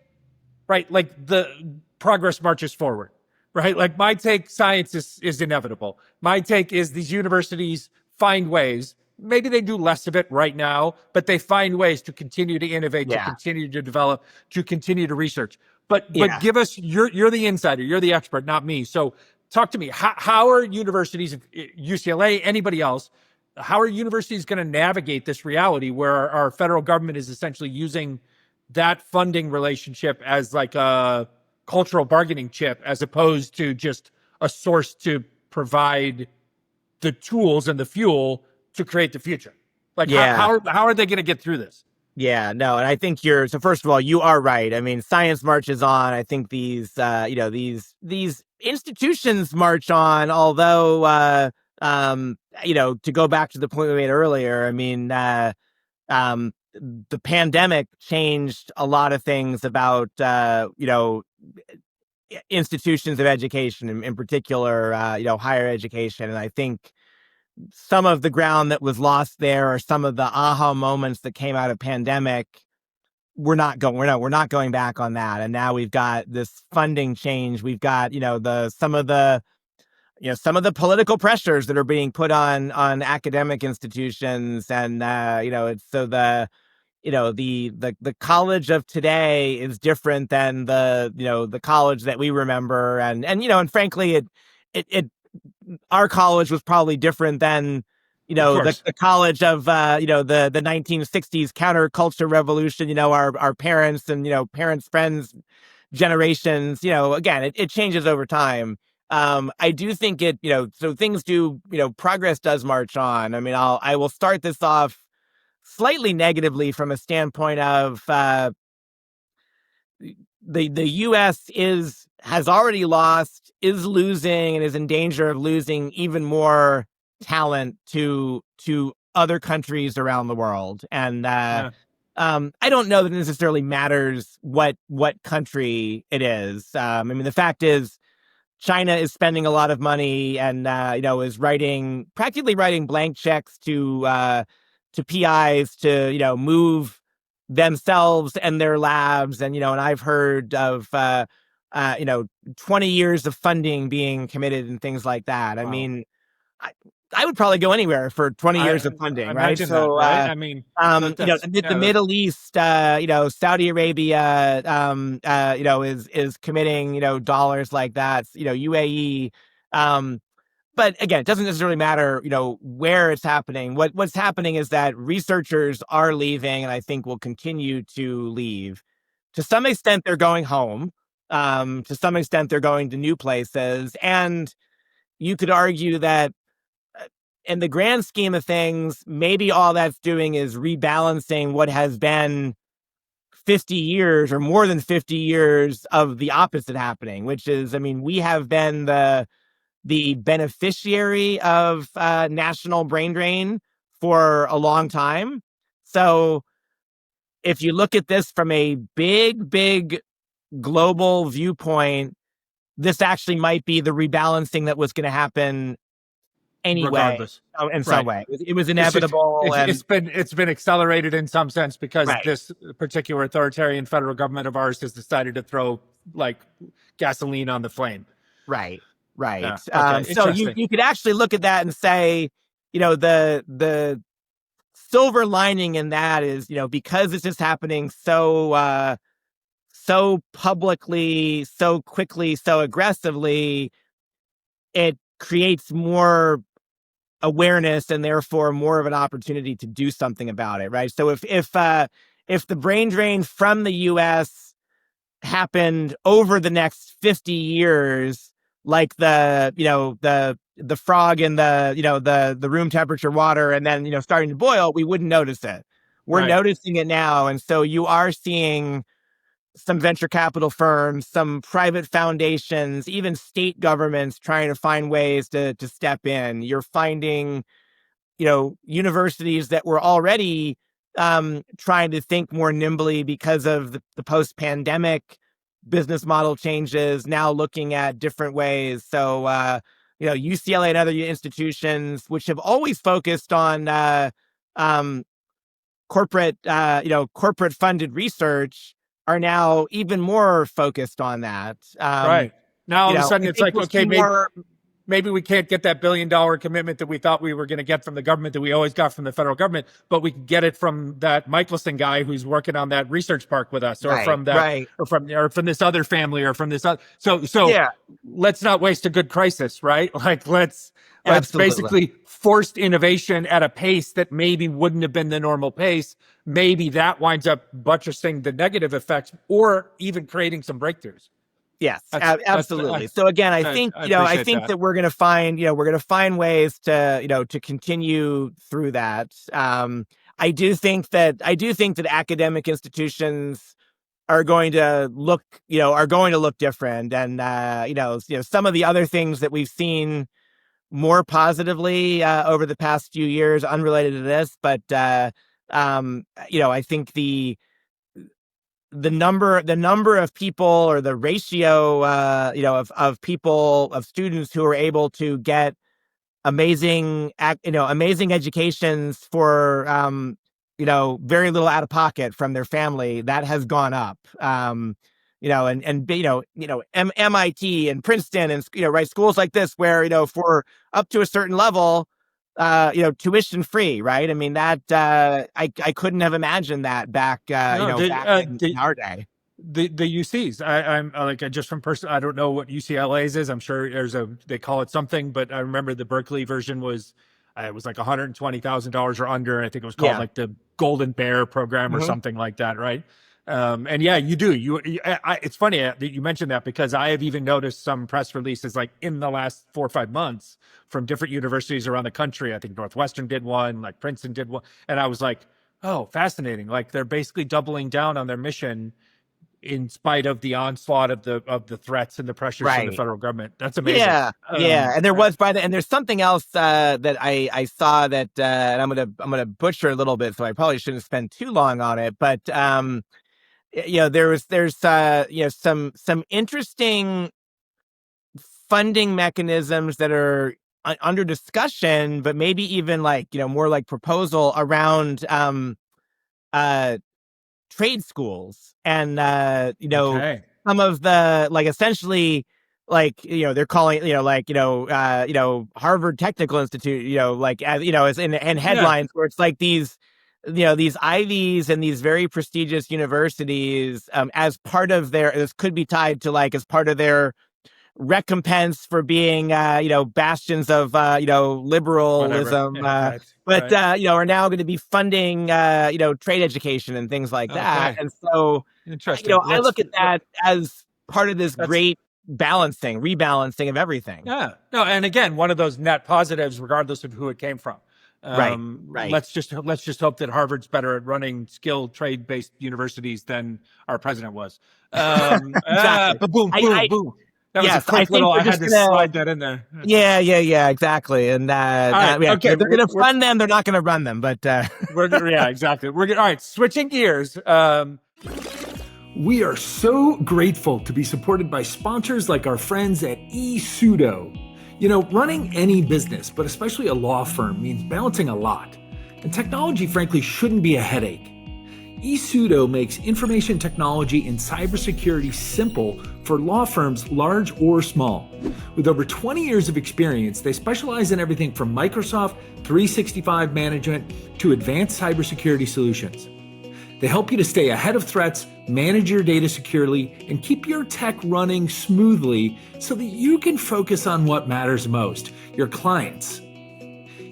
right? Like the progress marches forward, right? Like my take, science is inevitable. My take is these universities find ways. Maybe they do less of it right now, but they find ways to continue to innovate, to yeah, continue to develop, to continue to research. But yeah. give us, you're the insider, you're the expert, not me. So talk to me. How are universities, UCLA, anybody else, how are universities going to navigate this reality where our federal government is essentially using that funding relationship as like a cultural bargaining chip, as opposed to just a source to provide the tools and the fuel to create the future? Like, Yeah. how are they going to get through this? Yeah, no, and I think so first of all, you are right. I mean, science marches on. I think these institutions march on, although, to go back to the point we made earlier, I mean, the pandemic changed a lot of things about, institutions of education, in particular, higher education. And I think some of the ground that was lost there, or some of the aha moments that came out of pandemic, we're not going back on that. And now we've got this funding change. We've got, some of the political pressures that are being put on academic institutions. And, it's so the college of today is different than the college that we remember. And frankly, it our college was probably different than the college of the 1960s counterculture revolution, our parents and parents' friends generations. Again, it changes over time. I do think so things do, progress does march on. I mean, I will start this off slightly negatively from a standpoint of the U.S. has already lost, is losing, and is in danger of losing even more talent to other countries around the world. And I don't know that it necessarily matters what country it is. I mean, the fact is, China is spending a lot of money and is practically writing blank checks to PIs to move themselves and their labs. And I've heard of 20 years of funding being committed and things like that. I mean, I would probably go anywhere for 20 years of funding, right? So, right? I mean, the Middle East, Saudi Arabia, is committing, dollars like that, UAE. But again, it doesn't necessarily matter, where it's happening. What's happening is that researchers are leaving, and I think will continue to leave. To some extent, they're going home. To some extent, they're going to new places. And you could argue that in the grand scheme of things, maybe all that's doing is rebalancing what has been 50 years or more than 50 years of the opposite happening, which is, I mean, we have been the beneficiary of national brain drain for a long time. So if you look at this from a big global viewpoint, this actually might be the rebalancing that was going to happen anyway. Regardless. In some way. It was inevitable. It's been accelerated in some sense because this particular authoritarian federal government of ours has decided to throw like gasoline on the flame. Right. Yeah. Okay. So you could actually look at that and say, the silver lining in that is, because this is happening so publicly, so quickly, so aggressively, it creates more awareness and therefore more of an opportunity to do something about it, right? So if the brain drain from the U.S. happened over the next 50 years, like the frog in the room temperature water, and then starting to boil, we wouldn't notice it. We're noticing it now, and so you are seeing some venture capital firms, some private foundations, even state governments trying to find ways to step in. You're finding, universities that were already trying to think more nimbly because of the post-pandemic business model changes, now looking at different ways. So, UCLA and other institutions, which have always focused on corporate funded research, are now even more focused on that. Right. Now all of a sudden it's like, okay, maybe we can't get that $1 billion commitment that we thought we were going to get from the government that we always got from the federal government, but we can get it from that Michelson guy who's working on that research park with us, or from that, right. or from this other family, or from this other. So Yeah, let's not waste a good crisis, right? Like let's absolutely. basically forced innovation at a pace that maybe wouldn't have been the normal pace. Maybe that winds up buttressing the negative effects, or even creating some breakthroughs. Yes, That's absolutely. So again, I think, I think that we're going to find, we're going to find ways to, to continue through that. I do think that academic institutions are going to look, different. And, some of the other things that we've seen more positively over the past few years, unrelated to this, but, I think the number of people, or the ratio, of students who are able to get amazing educations for, very little out of pocket from their family, that has gone up. MIT and Princeton and, right, schools like this where, for up to a certain level, tuition free, right? I mean, that, I couldn't have imagined that back, back in our day. The UCs, I'm like, just from person, I don't know what UCLA's is. I'm sure they call it something, but I remember the Berkeley version was, it was like $120,000 or under. I think it was called like the Golden Bear program or something like that, right? And yeah, you do. It's funny that you mentioned that, because I have even noticed some press releases like in the last 4 or 5 months from different universities around the country. I think Northwestern did one, like Princeton did one. And I was like, oh, fascinating. Like they're basically doubling down on their mission in spite of the onslaught of the threats and the pressures from the federal government. That's amazing. Yeah. And there was and there's something else that I saw that, and I'm gonna butcher a little bit, so I probably shouldn't spend too long on it. But there's some interesting funding mechanisms that are under discussion, but maybe even more like proposal around trade schools, and some of the essentially they're calling Harvard Technical Institute, as in headlines where it's like these Ivies and these very prestigious universities, as part of this could be tied to as part of their recompense for being bastions of liberalism, are now going to be funding trade education and things like that. And so interesting. I look at that as part of this great rebalancing of everything. Yeah. No, and again, one of those net positives, regardless of who it came from. Right. Let's just hope that Harvard's better at running skilled trade-based universities than our president was. Exactly. Boom. That was a quick little. I had to slide that in there. Yeah, exactly. And okay, they're going to fund them. They're not going to run them. But exactly. We're good. All right, switching gears. We are so grateful to be supported by sponsors like our friends at eSudo. Running any business, but especially a law firm, means balancing a lot. And technology, frankly, shouldn't be a headache. eSudo makes information technology and cybersecurity simple for law firms large or small. With over 20 years of experience, they specialize in everything from Microsoft 365 management to advanced cybersecurity solutions. They help you to stay ahead of threats, manage your data securely, and keep your tech running smoothly so that you can focus on what matters most, your clients.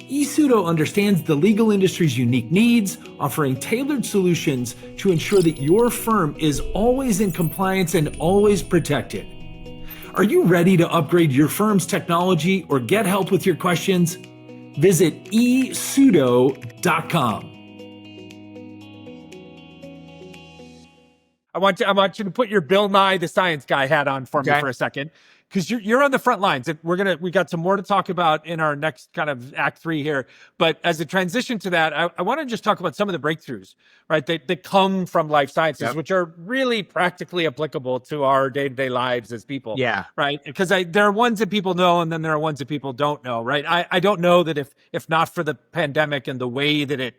eSudo understands the legal industry's unique needs, offering tailored solutions to ensure that your firm is always in compliance and always protected. Are you ready to upgrade your firm's technology or get help with your questions? Visit esudo.com. I want you to put your Bill Nye the Science Guy hat on for me for a second, because you're on the front lines. We got some more to talk about in our next kind of act 3 here. But as a transition to that, I want to just talk about some of the breakthroughs, right? That come from life sciences, which are really practically applicable to our day-to-day lives as people. Yeah. Right. Because there are ones that people know, and then there are ones that people don't know. Right. I don't know that if not for the pandemic and the way that it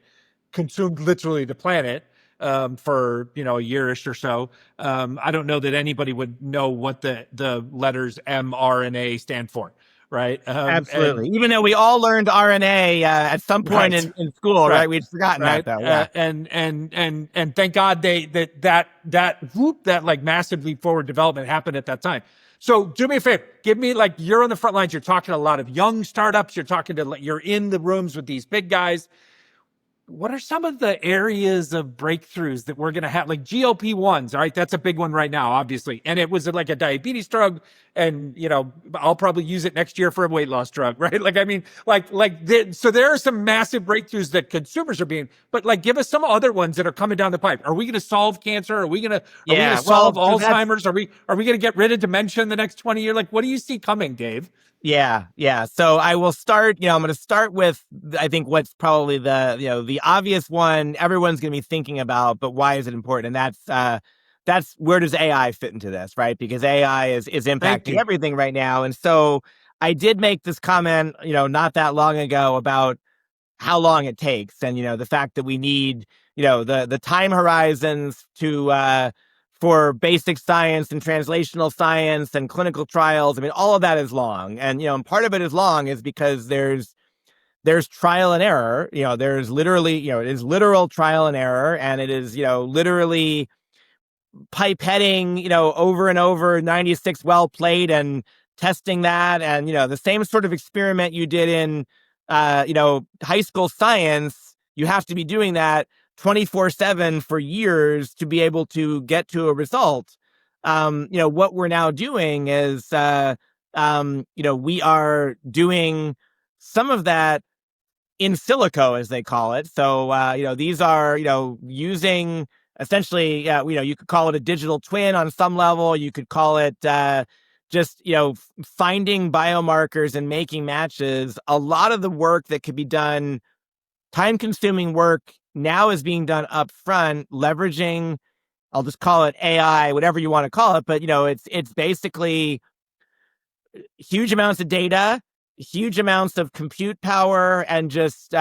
consumed literally the planet, for a year-ish or so, I don't know that anybody would know what the letters mRNA stand for, right? Absolutely. Even though we all learned RNA at some point Right. in school, Right. right? We'd forgotten that Right. though. Yeah. And thank God that like massive leap forward development happened at that time. So do me a favor, give me, like, you're on the front lines. You're talking to a lot of young startups. You're in the rooms with these big guys. What are some of the areas of breakthroughs that we're going to have? Like GLP-1s, all right? That's a big one right now, obviously. And it was like a diabetes drug. And, I'll probably use it next year for a weight loss drug, right? Like, I mean, so there are some massive breakthroughs that consumers are being, but like, give us some other ones that are coming down the pipe. Are we going to solve cancer? Are we going to solve Alzheimer's? Are we going to get rid of dementia in the next 20 years? Like, what do you see coming, Dave? Yeah. So I will start, I'm going to start with, I think what's probably the obvious one everyone's going to be thinking about, but why is it important? And that's where does AI fit into this, right? Because AI is impacting everything right now. And so I did make this comment, not that long ago about how long it takes and, the fact that we need, the time horizons to, for basic science and translational science and clinical trials. I mean, all of that is long. And, and part of it is long is because there's trial and error. There's literally, it is literal trial and error. And it is, literally pipetting, over and over 96 well played and testing that. And, the same sort of experiment you did in, high school science, you have to be doing that 24/7 for years to be able to get to a result. What we're now doing is, we are doing some of that in silico, as they call it. So, these are, using essentially, you could call it a digital twin on some level. You could call it just, finding biomarkers and making matches. A lot of the work that could be done, time-consuming work, now is being done up front, leveraging, I'll just call it AI, whatever you want to call it, but it's basically huge amounts of data, huge amounts of compute power, and just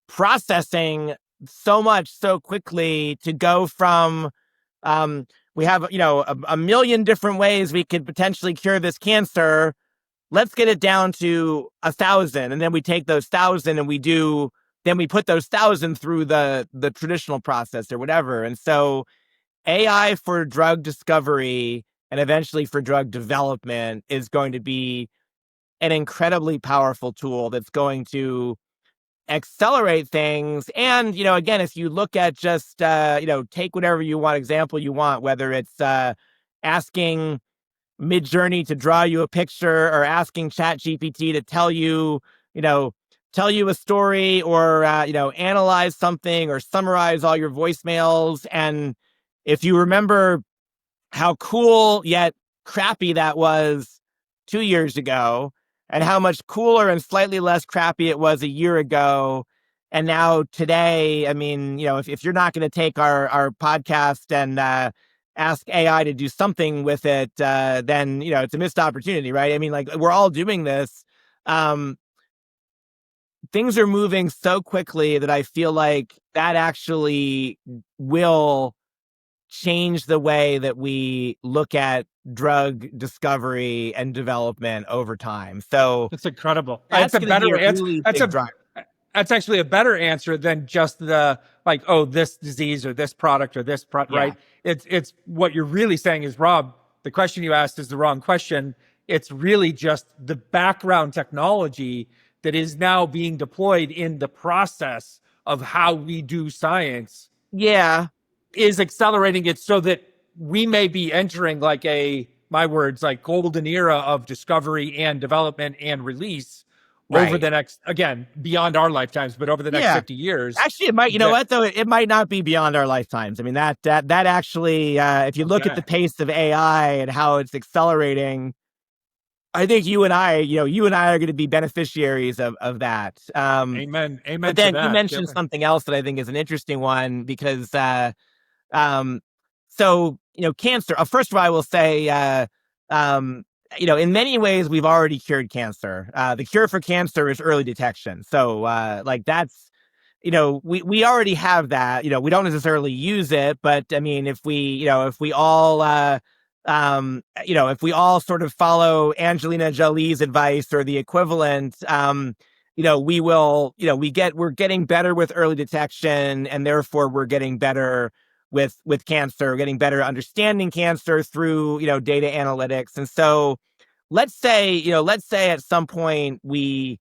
processing so much so quickly to go from we have a million different ways we could potentially cure this cancer. Let's get it down to 1,000, and then we take those 1,000 and then we put those 1,000 through the traditional process or whatever. And so AI for drug discovery and eventually for drug development is going to be an incredibly powerful tool that's going to accelerate things. And, again, if you look at just, take whatever example you want, whether it's asking Mid-Journey to draw you a picture or asking ChatGPT to tell you a story or, analyze something or summarize all your voicemails. And if you remember how cool yet crappy that was 2 years ago, and how much cooler and slightly less crappy it was a year ago, and now today, I mean, if you're not going to take our podcast and ask AI to do something with it, then, it's a missed opportunity, right? I mean, like, we're all doing this. Things are moving so quickly that I feel like that actually will change the way that we look at drug discovery and development over time. So That's incredible. That's It's a going to be better a answer. really big driver. That's actually a better answer than just the, like, oh, this disease or this product or this right? It's what you're really saying is, Rob, the question you asked is the wrong question. It's really just the background technology that is now being deployed in the process of how we do science. Yeah. Is accelerating it so that we may be entering, like, my words, like, golden era of discovery and development and release over the next, again, beyond our lifetimes, but over the next 50 years. Actually, it might, what though? It might not be beyond our lifetimes. I mean, that actually, if you look at the pace of AI and how it's accelerating, I think you and I are going to be beneficiaries of that. Amen. But then you mentioned something else that I think is an interesting one because, so, cancer, first of all, I will say, in many ways, we've already cured cancer. The cure for cancer is early detection. So, that's, we already have that. We don't necessarily use it, but I mean, if we all if we all sort of follow Angelina Jolie's advice or the equivalent, we're getting better with early detection, and therefore we're getting better with cancer, getting better understanding cancer through, data analytics. And so let's say at some point we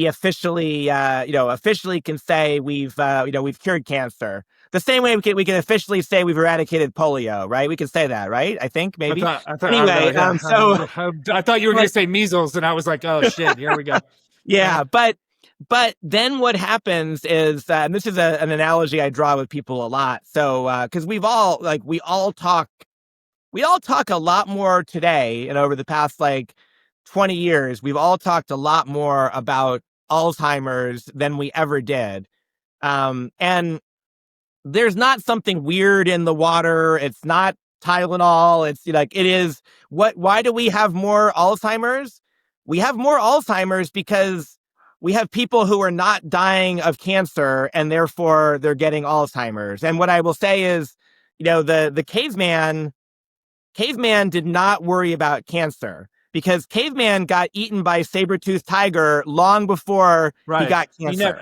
officially can say we've cured cancer. The same way we can officially say we've eradicated polio, right? We can say that, right? I think maybe. Anyway, I thought you were going to say measles, and I was like, oh shit, here we go. Yeah, but then what happens is, and this is an analogy I draw with people a lot. So, because we all talk a lot more today, and over the past 20 years, we've all talked a lot more about Alzheimer's than we ever did. And there's not something weird in the water. It's not Tylenol. It's it is why do we have more Alzheimer's? We have more Alzheimer's because we have people who are not dying of cancer, and therefore they're getting Alzheimer's. And what I will say is, the caveman did not worry about cancer, because caveman got eaten by a saber-toothed tiger long before he got cancer.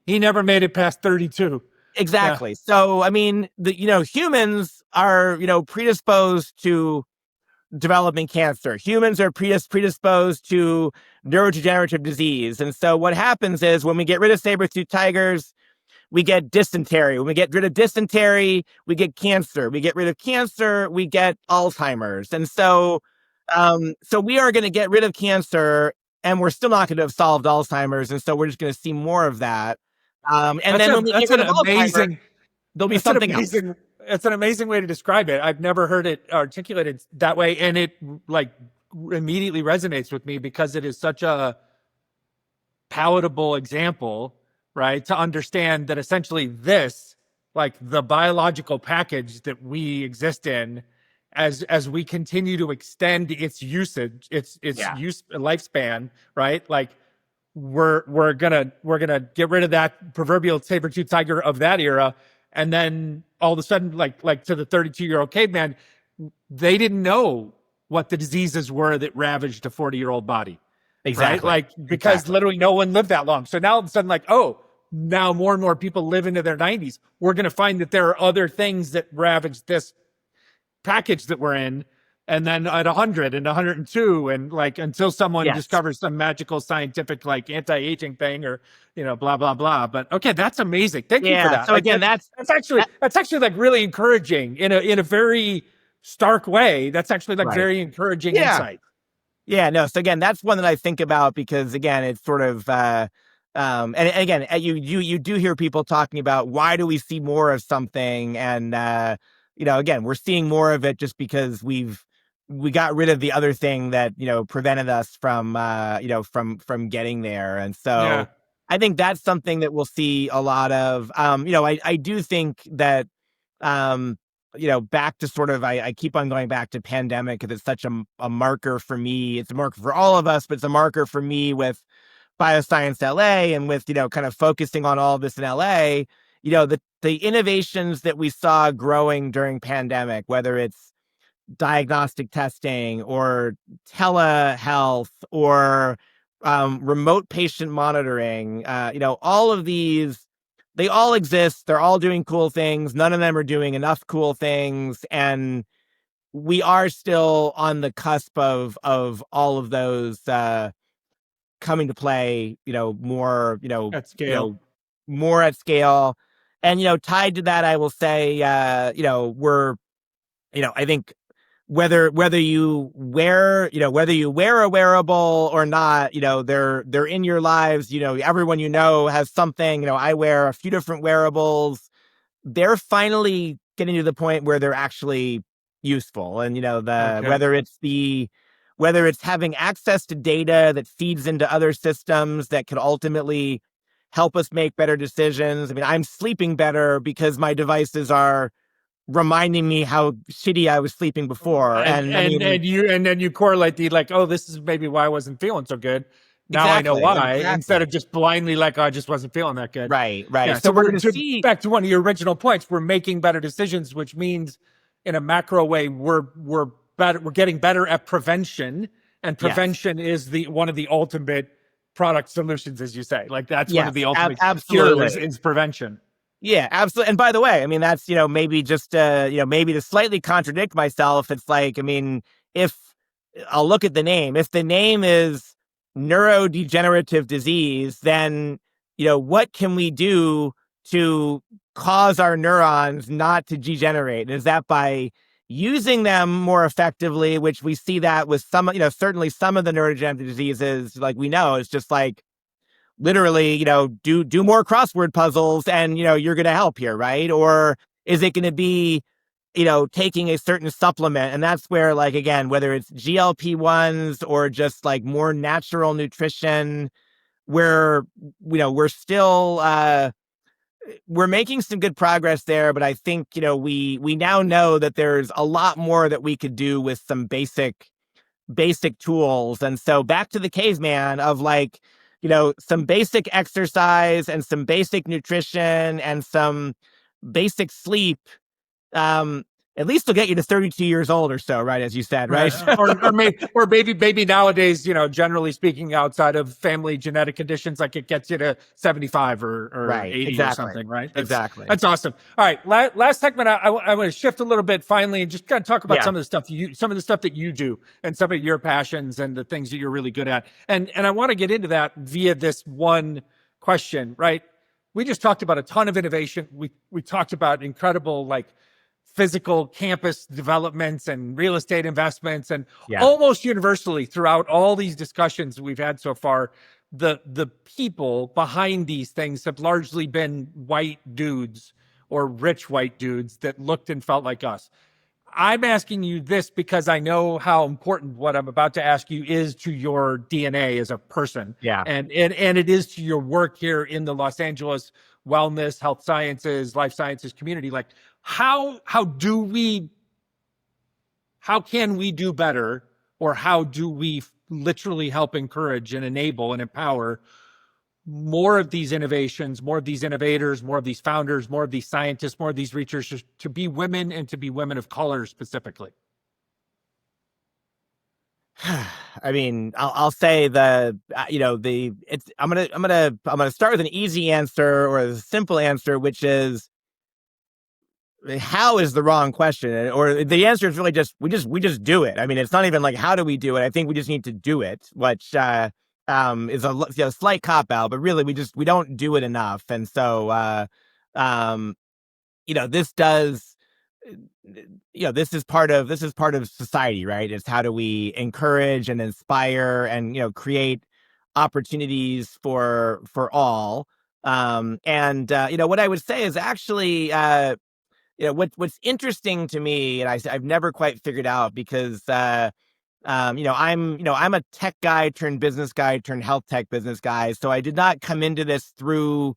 He never made it past 32. Exactly. Yeah. So, I mean, humans are, predisposed to developing cancer. Humans are predisposed to neurodegenerative disease. And so what happens is, when we get rid of saber-toothed tigers, we get dysentery. When we get rid of dysentery, we get cancer. We get rid of cancer, we get Alzheimer's. And so, we are going to get rid of cancer, and we're still not going to have solved Alzheimer's. And so we're just going to see more of that. And then when we get rid of Alzheimer's, there'll be something else. It's an amazing way to describe it. I've never heard it articulated that way, and it immediately resonates with me because it is such a palatable example, right? To understand that essentially this, the biological package that we exist in, as we continue to extend its usage, its use lifespan, right? We're gonna get rid of that proverbial saber-toothed tiger of that era. And then all of a sudden, to the 32-year-old caveman, they didn't know what the diseases were that ravaged a 40-year-old body. Exactly. Right? Because literally no one lived that long. So now all of a sudden, now more and more people live into their 90s. We're going to find that there are other things that ravage this package that we're in. And then at 100 and 102, and until someone discovers some magical scientific anti-aging thing, or blah blah blah. But okay, that's amazing. Thank you for that. So again, that's actually really encouraging in a very stark way. That's actually very encouraging insight. Yeah, no. So again, that's one that I think about, because again, it's sort of and again, you do hear people talking about, why do we see more of something? And again, we're seeing more of it just because we got rid of the other thing that, prevented us from getting there. And so I think that's something that we'll see a lot of. I do think that, back to sort of, I keep on going back to pandemic, because it's such a marker for me. It's a marker for all of us, but it's a marker for me with Bioscience LA, and with, kind of focusing on all of this in LA, the innovations that we saw growing during pandemic, whether it's diagnostic testing or telehealth or remote patient monitoring, all of these, they all exist. They're all doing cool things. None of them are doing enough cool things. And we are still on the cusp of all of those coming to play, more, at scale. More at scale. And, tied to that, I will say, we're, I think, whether you wear a wearable or not, they're in your lives. Everyone has something. I wear a few different wearables. They're finally getting to the point where they're actually useful. And whether it's having access to data that feeds into other systems that could ultimately help us make better decisions. I mean, I'm sleeping better because my devices are reminding me how shitty I was sleeping before. And then you correlate this is maybe why I wasn't feeling so good. Now I know why, instead of just blindly I just wasn't feeling that good. Right. Yeah, so we're going to see, back to one of your original points, we're making better decisions, which means in a macro way, we're better, we're getting better at prevention, and Yes. prevention is one of the ultimate product solutions, as you say. Like that's one of the ultimate absolutely cures is prevention. Yeah, absolutely. And by the way, I mean, that's, maybe just, maybe to slightly contradict myself, it's like, I mean, if I'll look at the name, if the name is neurodegenerative disease, then, what can we do to cause our neurons not to degenerate? And is that by using them more effectively, which we see that with some, certainly some of the neurodegenerative diseases, like we know, it's just like, literally, do more crossword puzzles and, you're going to help here, right? Or is it going to be, taking a certain supplement? And that's where, like, again, whether it's GLP-1s or just like more natural nutrition, where, we're still, we're making some good progress there. But I think, we now know that there's a lot more that we could do with some basic tools. And so back to the caveman of like, some basic exercise and some basic nutrition and some basic sleep, at least will get you to 32 years old or so, right? As you said, right? or maybe nowadays, generally speaking, outside of family genetic conditions, like it gets you to 75 or right, 80 exactly. or something, right? Exactly. That's awesome. All right, last segment, I want to shift a little bit finally and just kind of talk about some of the stuff that you do and some of your passions and the things that you're really good at. And I want to get into that via this one question, right? We just talked about a ton of innovation. We talked about incredible, like, physical campus developments and real estate investments, and almost universally throughout all these discussions we've had so far, the people behind these things have largely been white dudes or rich white dudes that looked and felt like us. I'm asking you this because I know how important what I'm about to ask you is to your DNA as a person. Yeah. And it is to your work here in the Los Angeles wellness, health sciences, life sciences community. Like, how can we do better, or how do we literally help encourage and enable and empower more of these innovations, more of these innovators, more of these founders, more of these scientists, more of these researchers to be women, and to be women of color specifically? I mean, I'll say I'm gonna start with an easy answer or a simple answer, which is, how is the wrong question, or the answer is really just we just do it. I mean, it's not even like how do we do it. I think we just need to do it, which is a slight cop out, but really we don't do it enough. And so this does. This is part of society, right? It's how do we encourage and inspire and create opportunities for all. And what I would say is actually what's interesting to me, and I've never quite figured out, because I'm a tech guy turned business guy turned health tech business guy, so I did not come into this through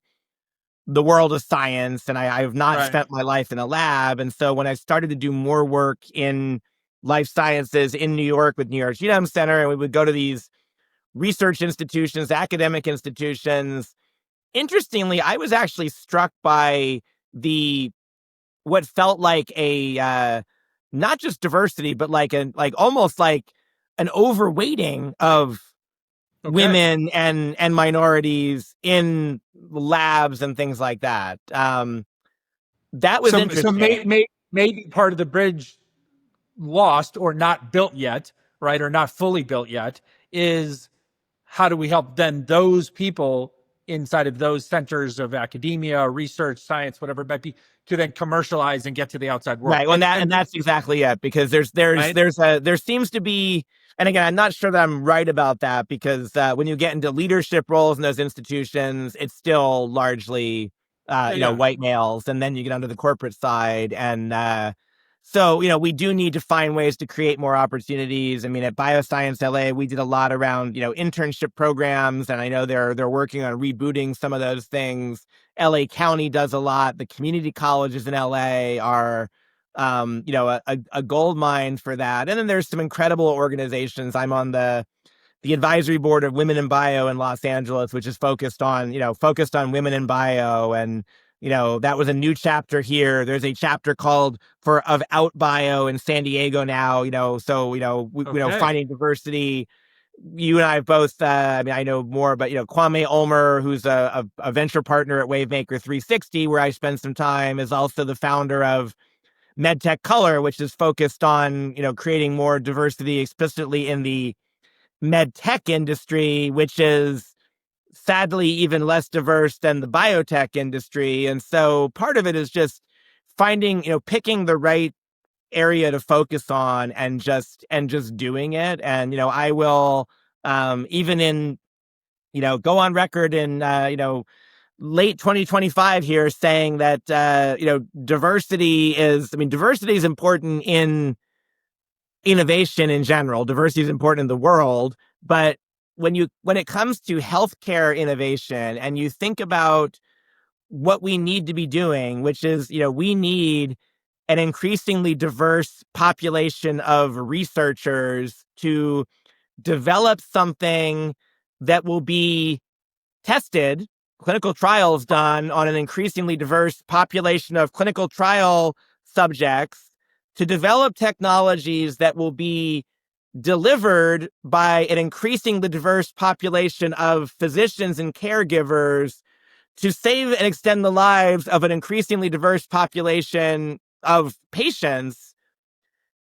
the world of science, and I have not spent my life in a lab. And so when I started to do more work in life sciences in New York with New York Genome Center, and we would go to these research institutions, academic institutions, interestingly, I was actually struck by what felt like a not just diversity, but like almost like an overweighting of women and minorities in labs and things like that. That was interesting. So maybe part of the bridge lost or not built yet, right, or not fully built yet, is how do we help then those people inside of those centers of academia, research, science, whatever it might be, to then commercialize and get to the outside world. Right. Well, and that's exactly it, because there seems to be, and again, I'm not sure that I'm right about that, because when you get into leadership roles in those institutions, it's still largely, white males, and then you get onto the corporate side. And so, we do need to find ways to create more opportunities. I mean, at Bioscience LA, we did a lot around, internship programs, and I know they're working on rebooting some of those things. LA County does a lot. The community colleges in LA are, a gold mine for that. And then there's some incredible organizations. I'm on the advisory board of Women in Bio in Los Angeles, which is focused on women in bio. And, that was a new chapter here. There's a chapter called of Outbio in San Diego now, so, Okay. finding diversity. You and I both, I know more, but, Kwame Ulmer, who's a venture partner at Wavemaker 360, where I spend some time, is also the founder of MedTech Color, which is focused on, creating more diversity explicitly in the MedTech industry, which is sadly even less diverse than the biotech industry. And so part of it is just finding, picking the right area to focus on and just doing it. And, I will, even in, go on record in, late 2025 here saying that, diversity is important in innovation in general. Diversity is important in the world, but when it comes to healthcare innovation and you think about what we need to be doing, which is, we need an increasingly diverse population of researchers to develop something that will be tested, clinical trials done on an increasingly diverse population of clinical trial subjects, to develop technologies that will be delivered by an increasingly diverse population of physicians and caregivers to save and extend the lives of an increasingly diverse population of patients.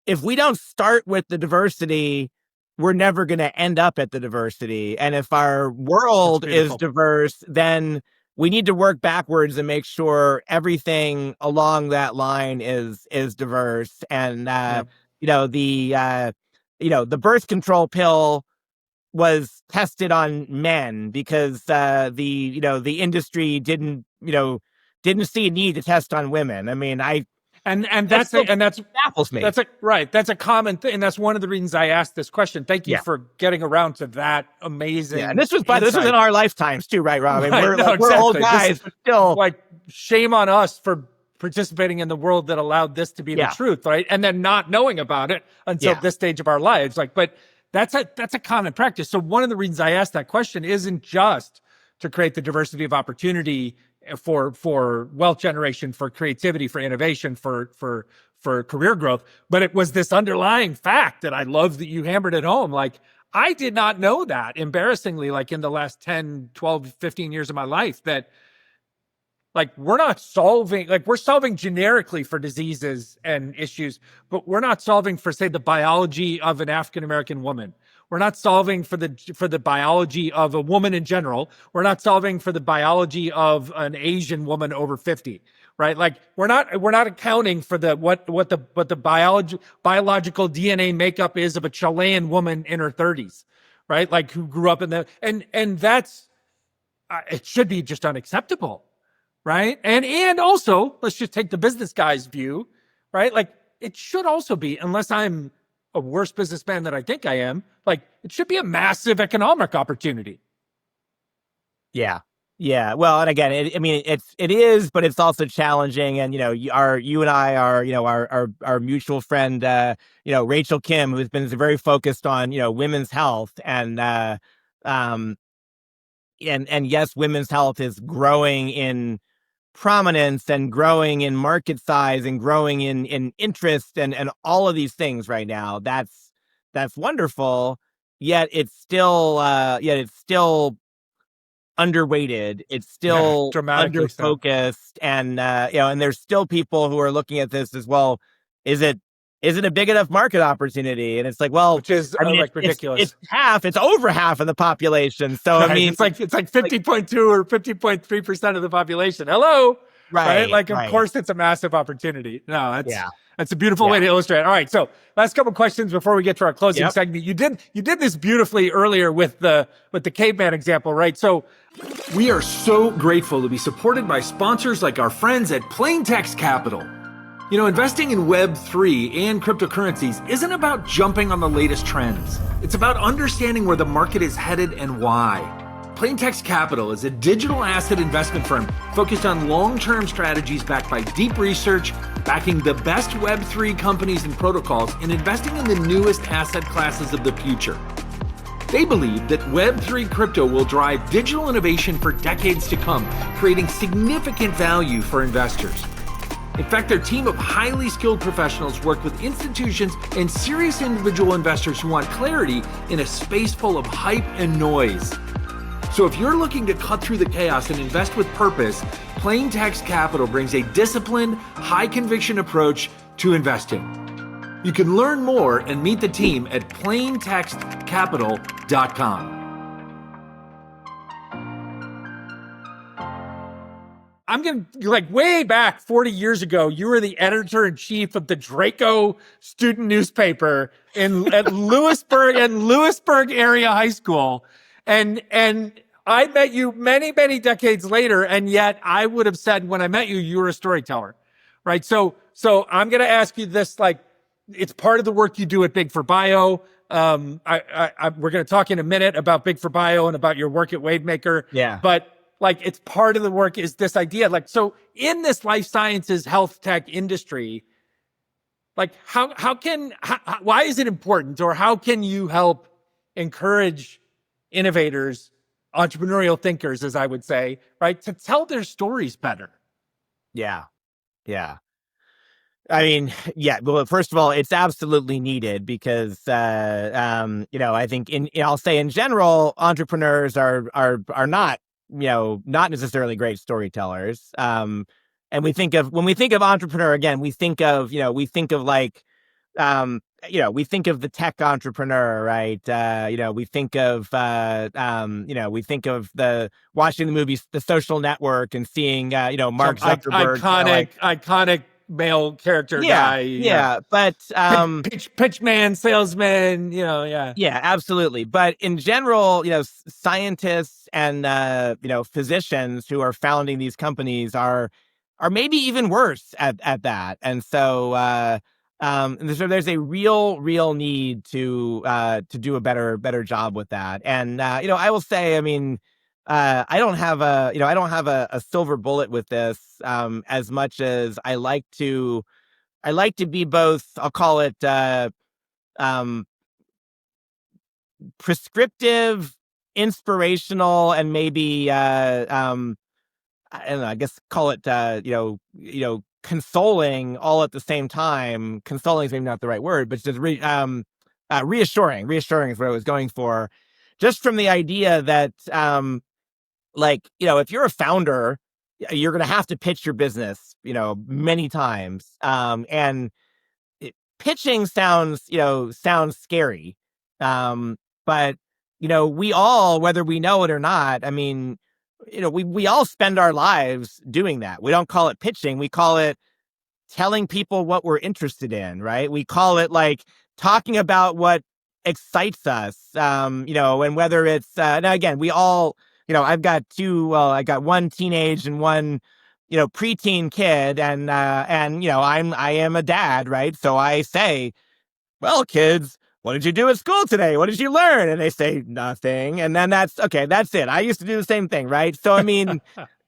If we don't start with the diversity, we're never going to end up at the diversity. And if our world is diverse, then we need to work backwards and make sure everything along that line is diverse. And, the birth control pill was tested on men because the industry didn't see a need to test on women. I mean, that's baffles me. That's a common thing, and that's one of the reasons I asked this question. Thank you for getting around to that amazing. Yeah, and this was in our lifetimes too, right, Rob? I mean, right, we're old guys, but still, like, shame on us for participating in the world that allowed this to be the truth, right? And then not knowing about it until this stage of our lives. But that's a common practice. So one of the reasons I asked that question isn't just to create the diversity of opportunity for wealth generation, for creativity, for innovation, for career growth, but it was this underlying fact that I love that you hammered it home. Like, I did not know that, embarrassingly, like in the last 10, 12, 15 years of my life, that like we're solving generically for diseases and issues, but we're not solving for, say, the biology of an African-American woman. We're not solving for the biology of a woman in general. We're not solving for the biology of an Asian woman over 50, right? Like we're not accounting for what the biological DNA makeup is of a Chilean woman in her 30s, right? Like who grew up in and that's it should be just unacceptable, right? And also, let's just take the business guy's view, right? Like it should also be, unless I'm a worse businessman than I think I am, like it should be a massive economic opportunity. Yeah. Well, and again, it is, but it's also challenging. And, you and I are, our mutual friend, Rachel Kim, who's been very focused on, women's health and yes, women's health is growing in prominence and growing in market size and growing in interest and all of these things right now. That's wonderful. Yet it's still underweighted. It's still dramatically under-focused. And, and there's still people who are looking at this as, well, is it a big enough market opportunity? And it's like, well, which is ridiculous. It's over half of the population. So, right. I mean, it's like 50.2 or 50.3% of the population. Hello. Right. Like, of course it's a massive opportunity. No, that's a beautiful way to illustrate it. All right. So last couple questions before we get to our closing segment. You did this beautifully earlier with the caveman example, right? So we are so grateful to be supported by sponsors like our friends at Plaintext Capital. Investing in Web3 and cryptocurrencies isn't about jumping on the latest trends. It's about understanding where the market is headed and why. Plaintext Capital is a digital asset investment firm focused on long-term strategies backed by deep research, backing the best Web3 companies and protocols, and investing in the newest asset classes of the future. They believe that Web3 crypto will drive digital innovation for decades to come, creating significant value for investors. In fact, their team of highly skilled professionals work with institutions and serious individual investors who want clarity in a space full of hype and noise. So if you're looking to cut through the chaos and invest with purpose, Plain Text Capital brings a disciplined, high-conviction approach to investing. You can learn more and meet the team at plaintextcapital.com. I'm going to, like, way back 40 years ago, you were the editor-in-chief of the Draco student newspaper at Lewisburg area high school. And I met you many, many decades later, and yet I would have said when I met you, you were a storyteller, right? So I'm going to ask you this, like, it's part of the work you do at Big for Bio. We're going to talk in a minute about Big for Bio and about your work at Wavemaker. Yeah. But like, it's part of the work is this idea. Like, so in this life sciences, health tech industry, like why is it important, or how can you help encourage innovators, entrepreneurial thinkers, as I would say, right, to tell their stories better? Yeah. I mean, yeah. Well, first of all, it's absolutely needed because, I think I'll say in general, entrepreneurs are not, not necessarily great storytellers. And when we think of entrepreneur, again, we think of we think of the tech entrepreneur, right? We think of the watching the movie The Social Network and seeing, Mark Zuckerberg, iconic male character guy. Yeah. But, pitch man, salesman, yeah. Yeah, absolutely. But in general, scientists and, physicians who are founding these companies are maybe even worse at that. And so, there's a real need to do a better job with that. And, I will say, I mean, I don't have a silver bullet with this, as much as I like to be both, I'll call it, prescriptive, inspirational, and maybe, I don't know, I guess call it, consoling all at the same time. Consoling is maybe not the right word, but just reassuring. Reassuring is what I was going for. Just from the idea that, if you're a founder, you're going to have to pitch your business, many times. And pitching sounds scary. But, we all, whether we know it or not, I mean, we all spend our lives doing that. We don't call it pitching. We call it telling people what we're interested in, right? We call it like talking about what excites us, and whether it's, now again, we all, I got one teenage and one, preteen kid, and I am a dad, right? So I say, well, kids, what did you do at school today? What did you learn? And they say nothing. And then that's it. I used to do the same thing, right? So, I mean,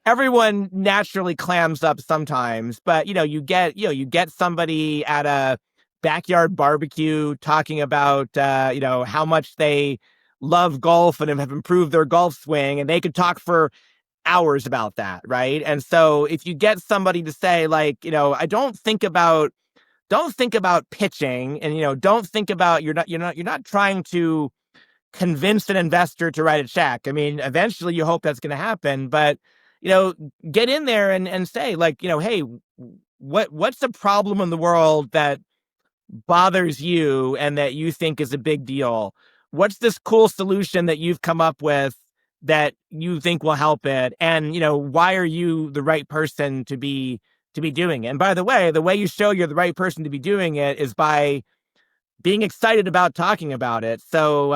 everyone naturally clams up sometimes, but, you get somebody at a backyard barbecue talking about, how much they love golf and have improved their golf swing, and they could talk for hours about that, right? And so if you get somebody to say, like, I don't think about pitching, and don't think about, you're not trying to convince an investor to write a check. I mean, eventually you hope that's going to happen, but get in there and say, like, hey, what's the problem in the world that bothers you and that you think is a big deal? What's this cool solution that you've come up with that you think will help it? And, why are you the right person to be doing it? And by the way you show you're the right person to be doing it is by being excited about talking about it. So,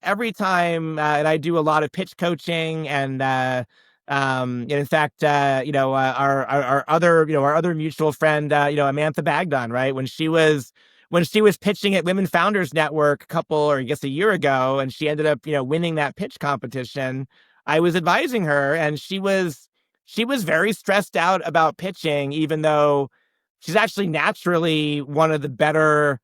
every time, and I do a lot of pitch coaching, and in fact, our other mutual friend, Amantha Bagdon, right? When she was pitching at Women Founders Network a year ago, and she ended up, winning that pitch competition, I was advising her, and she was very stressed out about pitching, even though she's actually naturally one of the better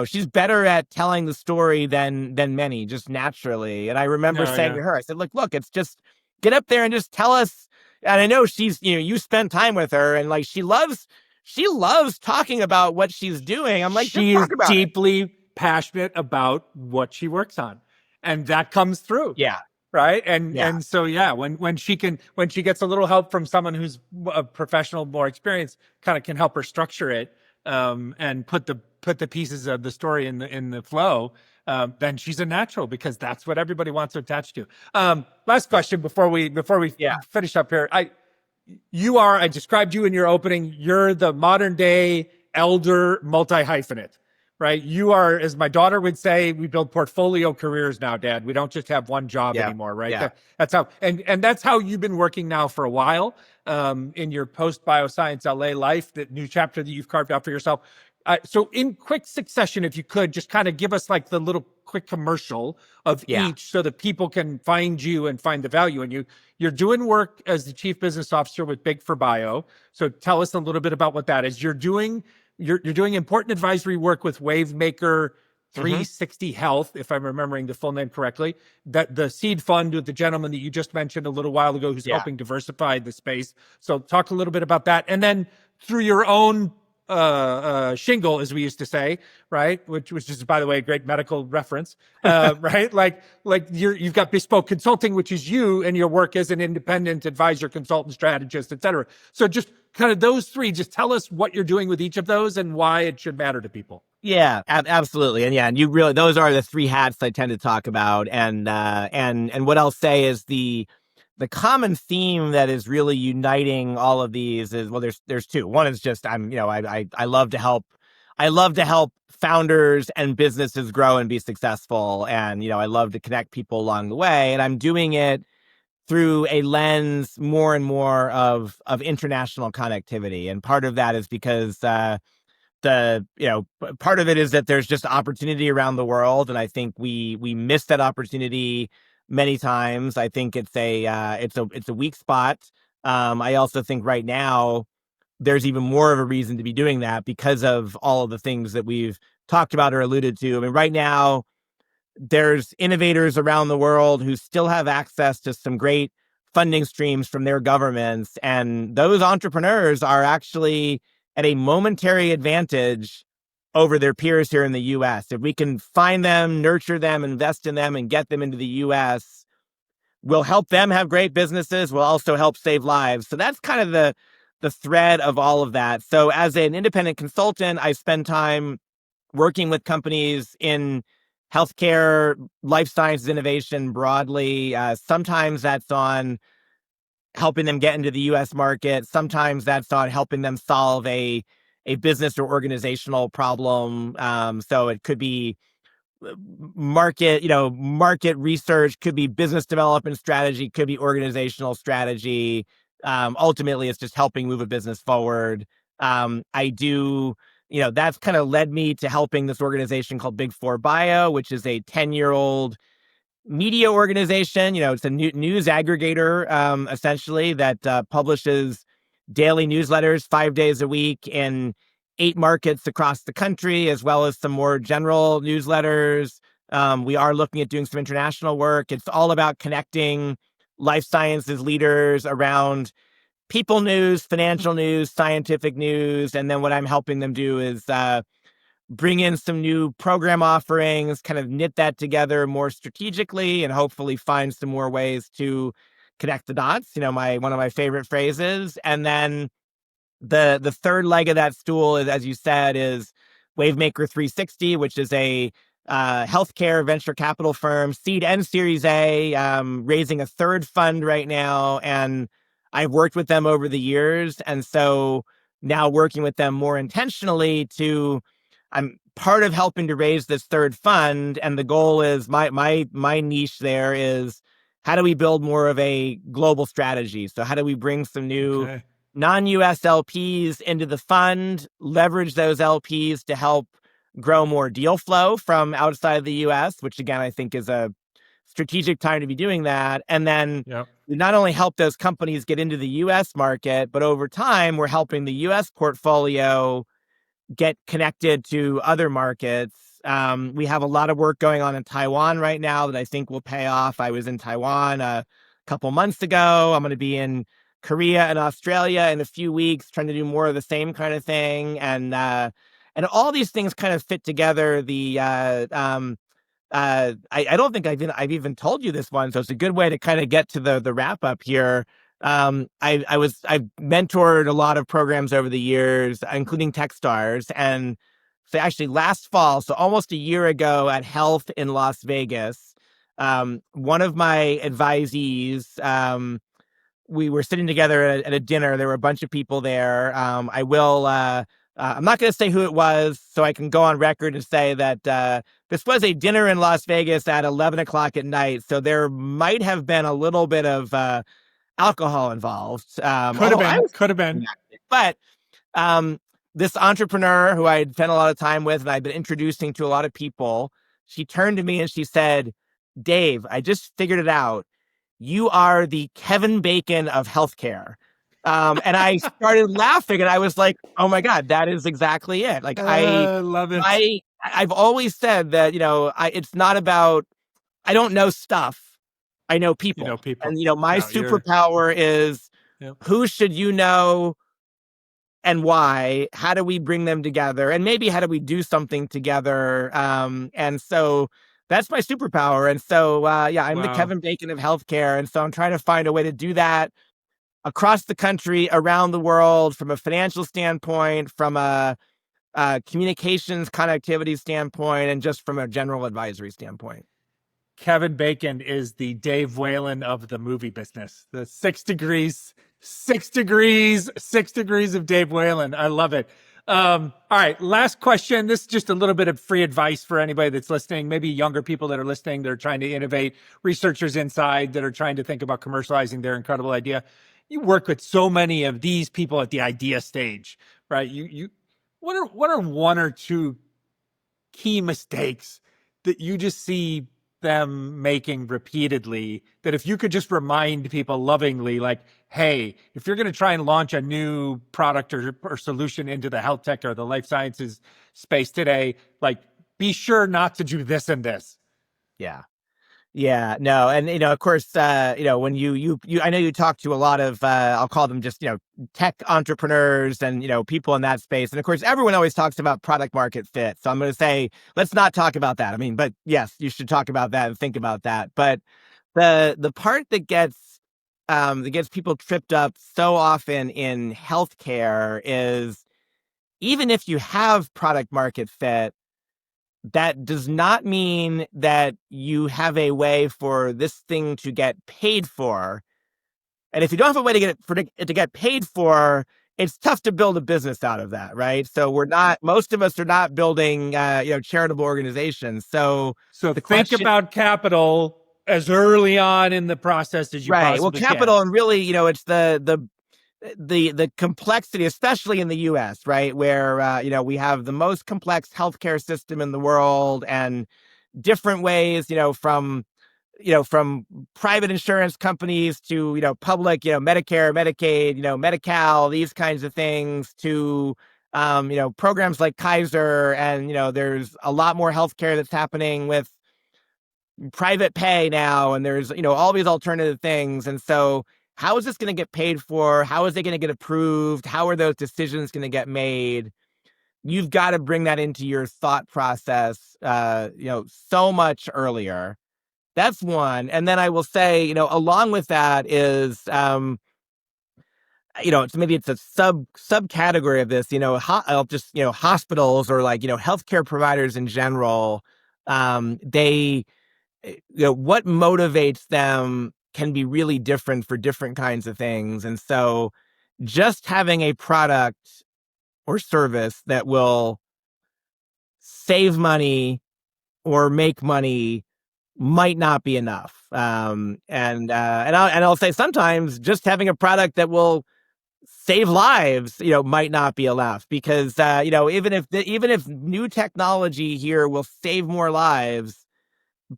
she's better at telling the story than many, just naturally. And I remember saying to her, I said, look, it's just get up there and just tell us. And I know she's, you spent time with her, and like she loves talking about what she's doing. I'm like, she just is talk about deeply passionate about what she works on, and that comes through. it. Yeah. Right. And Yeah. and so when she gets a little help from someone who's a professional, more experienced, kind of can help her structure it, and put the pieces of the story in the flow, then she's a natural, because that's what everybody wants to attach to. Last question before we Yeah. finish up here. I described you in your opening. You're the modern day elder multi-hyphenate, right? You are, as my daughter would say, we build portfolio careers now, Dad. We don't just have one job anymore, right? Yeah. That's how, and that's how you've been working now for a while, in your post bioscience LA life, that new chapter that you've carved out for yourself. So in quick succession, if you could just kind of give us like the little quick commercial of each, so that people can find you and find the value in you. You're doing work as the chief business officer with Big for Bio. So tell us a little bit about what that is. You're doing important advisory work with Wavemaker 360 Health, if I'm remembering the full name correctly. That the seed fund with the gentleman that you just mentioned a little while ago, who's helping diversify the space. So talk a little bit about that, and then through your own shingle, as we used to say, right? Which is, by the way, a great medical reference, right? Like you've got bespoke consulting, which is you and your work as an independent advisor, consultant, strategist, et cetera. So just kind of those three, just tell us what you're doing with each of those and why it should matter to people. Yeah, absolutely. And you really, those are the three hats I tend to talk about. And what I'll say is the common theme that is really uniting all of these is, well, there's two. One is just I love to help. I love to help founders and businesses grow and be successful. And, I love to connect people along the way. And I'm doing it through a lens more and more of international connectivity. And part of that is because part of it is that there's just opportunity around the world. And I think we miss that opportunity many times. I think it's a weak spot. I also think right now there's even more of a reason to be doing that because of all of the things that we've talked about or alluded to. I mean, right now there's innovators around the world who still have access to some great funding streams from their governments, and those entrepreneurs are actually at a momentary advantage over their peers here in the US. If we can find them, nurture them, invest in them, and get them into the US, we'll help them have great businesses. We'll also help save lives. So that's kind of the thread of all of that. So as an independent consultant, I spend time working with companies in healthcare, life sciences innovation broadly. Sometimes that's on helping them get into the U.S. market. Sometimes that's on helping them solve a business or organizational problem. So it could be market research, could be business development strategy, could be organizational strategy. Ultimately, it's just helping move a business forward. I do, that's kind of led me to helping this organization called Big for Bio, which is a 10-year-old media organization. It's a news aggregator, essentially, that publishes daily newsletters 5 days a week in 8 markets across the country, as well as some more general newsletters. We are looking at doing some international work. It's all about connecting life sciences leaders around people news, financial news, scientific news. And then what I'm helping them do is bring in some new program offerings, kind of knit that together more strategically, and hopefully find some more ways to connect the dots. One of my favorite phrases. And then the third leg of that stool is, as you said, is Wavemaker 360, which is a healthcare venture capital firm, seed and Series A, raising a third fund right now. And I've worked with them over the years. And so now working with them more intentionally I'm part of helping to raise this third fund. And the goal is my niche there is, how do we build more of a global strategy? So how do we bring some new non-US LPs into the fund, leverage those LPs to help grow more deal flow from outside the US, which again, I think is a strategic time to be doing that. And then we not only help those companies get into the US market, but over time, we're helping the US portfolio get connected to other markets. We have a lot of work going on in Taiwan right now that I think will pay off. I was in Taiwan a couple months ago. I'm going to be in Korea and Australia in a few weeks, trying to do more of the same kind of thing. And all these things kind of fit together. I don't think I've even told you this one, so it's a good way to kind of get to the wrap up here. I've mentored a lot of programs over the years, including Techstars, and so actually last fall, so almost a year ago at Health in Las Vegas, one of my advisees, we were sitting together at a dinner. There were a bunch of people there. I'm not going to say who it was, so I can go on record and say that this was a dinner in Las Vegas at 11 o'clock at night. So there might have been a little bit of alcohol involved. Could have been. But this entrepreneur who I had spent a lot of time with and I'd been introducing to a lot of people, she turned to me and she said, "Dave, I just figured it out. You are the Kevin Bacon of healthcare." And I started laughing and I was like, oh my God, that is exactly it. Like I love it. I've always said that, it's not about, I don't know stuff. I know people. You know people. And, my superpower is who should you know and why? How do we bring them together? And maybe how do we do something together? And so that's my superpower. And so, I'm the Kevin Bacon of healthcare. And so I'm trying to find a way to do that across the country, around the world, from a financial standpoint, from a communications connectivity standpoint, and just from a general advisory standpoint. Kevin Bacon is the Dave Whelan of the movie business. The 6 degrees of Dave Whelan. I love it. All right, last question. This is just a little bit of free advice for anybody that's listening, maybe younger people that are listening, that are trying to innovate, researchers inside that are trying to think about commercializing their incredible idea. You work with so many of these people at the idea stage, right? What are one or two key mistakes that you just see them making repeatedly, that if you could just remind people lovingly, like, hey, if you're going to try and launch a new product or solution into the health tech or the life sciences space today, like, be sure not to do this and this. Yeah, no. And, of course, when you I know you talk to a lot of, I'll call them just, tech entrepreneurs and, people in that space. And of course, everyone always talks about product market fit. So I'm going to say, let's not talk about that. I mean, but yes, you should talk about that and think about that. But the part that gets people tripped up so often in healthcare is, even if you have product market fit, that does not mean that you have a way for this thing to get paid for. And if you don't have a way to get it to get paid for, it's tough to build a business out of that, right? So most of us are not building, charitable organizations. So think about capital as early on in the process as you possibly can. Well, capital, and really, it's the complexity, especially in the U.S., right, where we have the most complex healthcare system in the world, and different ways, from private insurance companies to public, Medicare, Medicaid, Medi-Cal, these kinds of things, to programs like Kaiser, and there's a lot more healthcare that's happening with private pay now, and there's all these alternative things. And so how is this going to get paid for? How is it going to get approved? How are those decisions going to get made? You've got to bring that into your thought process, so much earlier. That's one. And then I will say, along with that is, maybe it's a subcategory of this, hospitals, or like, healthcare providers in general. They, what motivates them can be really different for different kinds of things. And so just having a product or service that will save money or make money might not be enough. And I'll say sometimes just having a product that will save lives, might not be enough, because, even if new technology here will save more lives,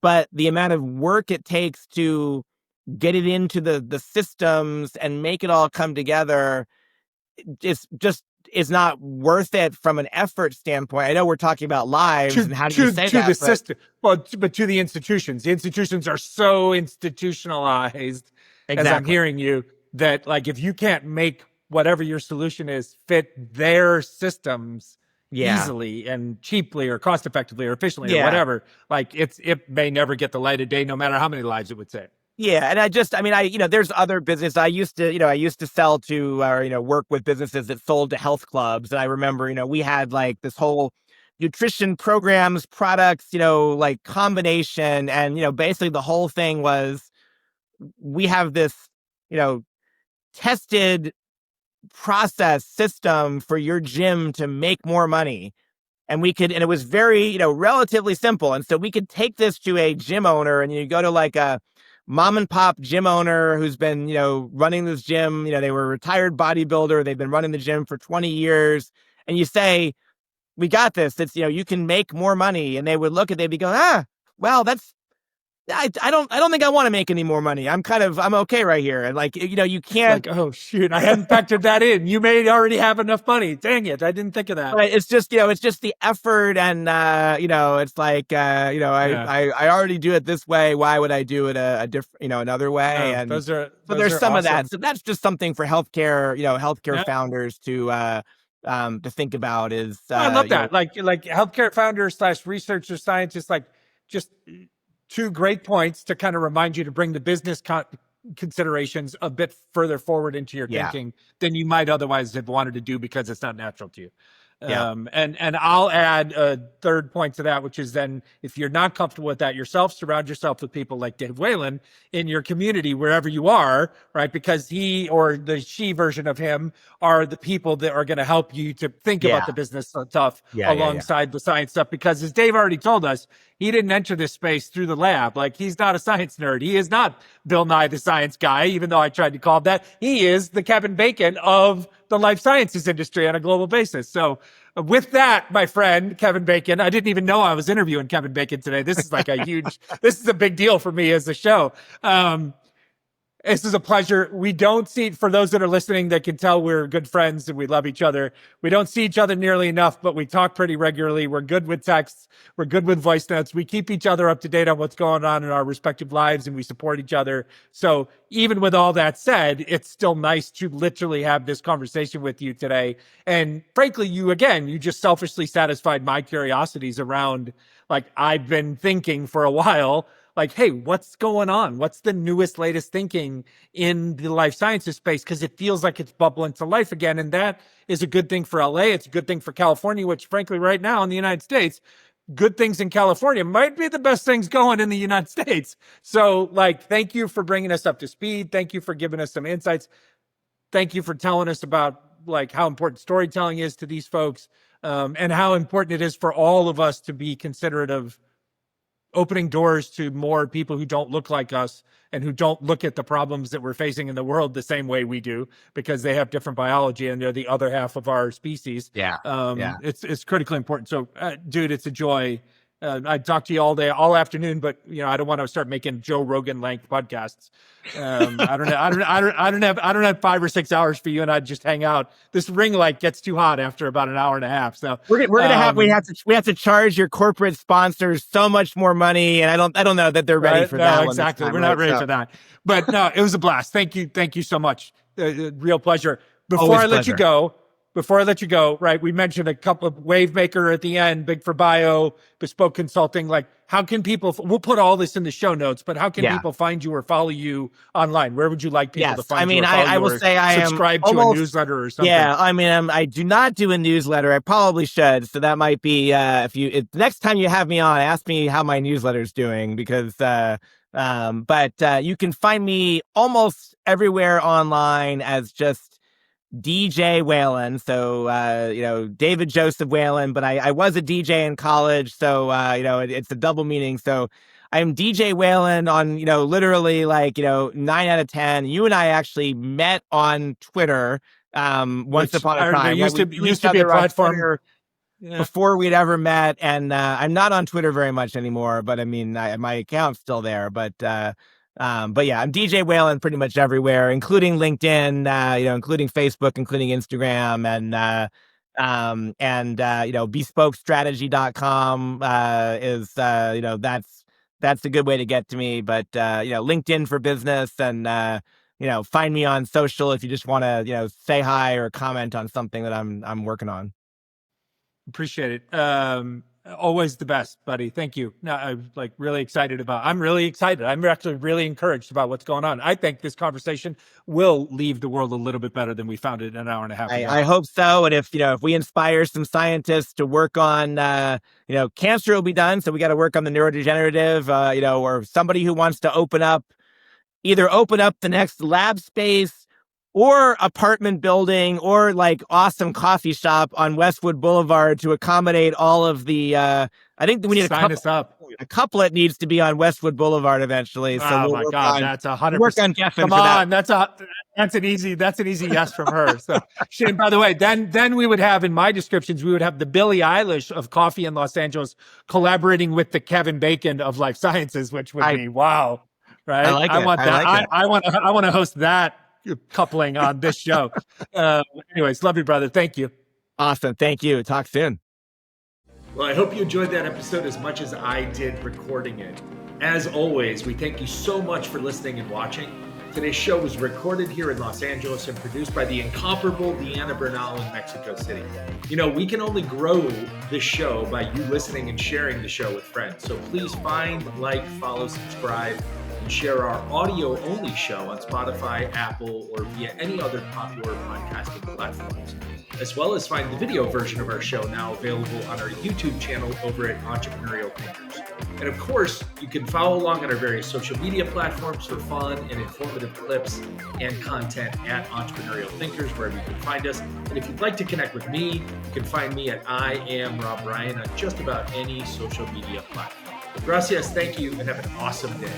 but the amount of work it takes to get it into the systems and make it all come together, it's just is not worth it from an effort standpoint. I know we're talking about lives and how do you say to that? the system, but to the institutions. The institutions are so institutionalized, as I'm hearing you, that like if you can't make whatever your solution is fit their systems easily and cheaply or cost effectively or efficiently or whatever, like it may never get the light of day, no matter how many lives it would save. Yeah. And there's other business. I used to sell to, or, work with businesses that sold to health clubs. And I remember, we had like this whole nutrition programs, products, like combination. And, basically the whole thing was we have this, tested process system for your gym to make more money. And it was very, relatively simple. And so we could take this to a gym owner, and you go to like a mom and pop gym owner who's been, running this gym. They were a retired bodybuilder. They've been running the gym for 20 years. And you say, we got this. It's, you can make more money. And they would look at, they'd be going, well, I don't think I want to make any more money. I'm okay right here. And like, you can't. Like, oh shoot, I hadn't factored that in. You may already have enough money. Dang it, I didn't think of that. But it's just, it's just the effort, and it's like, I already do it this way. Why would I do it a different, another way? And those there's are some awesome. of that. So that's just something for healthcare founders to think about. Is I love that. Like healthcare founders / researchers, scientists, like just two great points to kind of remind you to bring the business considerations a bit further forward into your thinking than you might otherwise have wanted to do because it's not natural to you. And I'll add a third point to that, which is then if you're not comfortable with that yourself, surround yourself with people like Dave Whelan in your community, wherever you are, right? Because he or the she version of him are the people that are going to help you to think about the business stuff alongside the science stuff. Because as Dave already told us, he didn't enter this space through the lab. Like, he's not a science nerd. He is not Bill Nye the Science Guy, even though I tried to call him that. He is the Kevin Bacon of the life sciences industry on a global basis. So with that, my friend, Kevin Bacon, I didn't even know I was interviewing Kevin Bacon today. This is like this is a big deal for me as a show. This is a pleasure. We don't see, for those that are listening that can tell we're good friends and we love each other, we don't see each other nearly enough, but we talk pretty regularly. We're good with texts. We're good with voice notes. We keep each other up to date on what's going on in our respective lives, and we support each other. So even with all that said, it's still nice to literally have this conversation with you today. And frankly, you just selfishly satisfied my curiosities around, like, I've been thinking for a while, like, hey, what's going on? What's the newest, latest thinking in the life sciences space? Because it feels like it's bubbling to life again. And that is a good thing for LA. It's a good thing for California, which frankly, right now in the United States, good things in California might be the best things going in the United States. So like, thank you for bringing us up to speed. Thank you for giving us some insights. Thank you for telling us about like how important storytelling is to these folks, and how important it is for all of us to be considerate of opening doors to more people who don't look like us and who don't look at the problems that we're facing in the world the same way we do, because they have different biology and they're the other half of our species. It's critically important. So, dude, it's a joy. I'd talk to you all day, all afternoon, but I don't want to start making Joe Rogan length podcasts. I don't have 5 or 6 hours for you, and I'd just hang out. This ring light gets too hot after about an hour and a half. So we're gonna we have to charge your corporate sponsors so much more money, and I don't know that they're ready for that. Exactly, we're not ready for that. But no, it was a blast. Thank you so much. Real pleasure. Before I let you go, right, we mentioned a couple of Wavemaker at the end, Big for Bio, Bespoke Consulting. Like, how can people, we'll put all this in the show notes, but how can people find you or follow you online? Where would you like people to find you? I will say I am subscribe to a newsletter or something. Yeah, I do not do a newsletter. I probably should. So that might be, if next time you have me on, ask me how my newsletter's doing, because, but you can find me almost everywhere online as just DJ Whelan. So, David Joseph Whelan, but I was a DJ in college. So, it's a double meaning. So I'm DJ Whelan on, literally like, 9 out of 10. You and I actually met on Twitter, once upon a time. Used to be a platform before we'd ever met. And, I'm not on Twitter very much anymore, but I mean, my account's still there, but, But yeah, I'm DJ Whelan pretty much everywhere, including LinkedIn, including Facebook, including Instagram, and bespokestrategy.com is that's a good way to get to me. But LinkedIn for business, and find me on social if you just want to say hi or comment on something that I'm working on. Appreciate it. Always the best, buddy. Thank you. No, I'm really excited I'm really excited. I'm actually really encouraged about what's going on. I think this conversation will leave the world a little bit better than we found it an hour and a half ago. I hope so. And if we inspire some scientists to work on, cancer will be done. So we got to work on the neurodegenerative, or somebody who wants to open up the next lab space or apartment building or awesome coffee shop on Westwood Boulevard to accommodate all of the, I think we need sign us up. A couplet needs to be on Westwood Boulevard eventually. So oh my God, that's 100%. Work on Geffen. Come on, that's an easy yes from her. So, Shane, by the way, then we would have in my descriptions, we would have the Billie Eilish of coffee in Los Angeles collaborating with the Kevin Bacon of life sciences, which would be wow, right? I like it. I want that. I want to host that coupling on this show. Anyways, love you, brother. Thank you. Awesome. Thank you. Talk soon. Well, I hope you enjoyed that episode as much as I did recording it. As always, we thank you so much for listening and watching. Today's show was recorded here in Los Angeles and produced by the incomparable Deanna Bernal in Mexico City. We can only grow this show by you listening and sharing the show with friends. So please find, follow, subscribe, and share our audio-only show on Spotify, Apple, or via any other popular podcasting platforms, as well as find the video version of our show now available on our YouTube channel over at Entrepreneurial Thinkers. And of course, you can follow along on our various social media platforms for fun and informative clips and content at Entrepreneurial Thinkers, wherever you can find us. And if you'd like to connect with me, you can find me at I Am Rob Ryan on just about any social media platform. Gracias, thank you, and have an awesome day.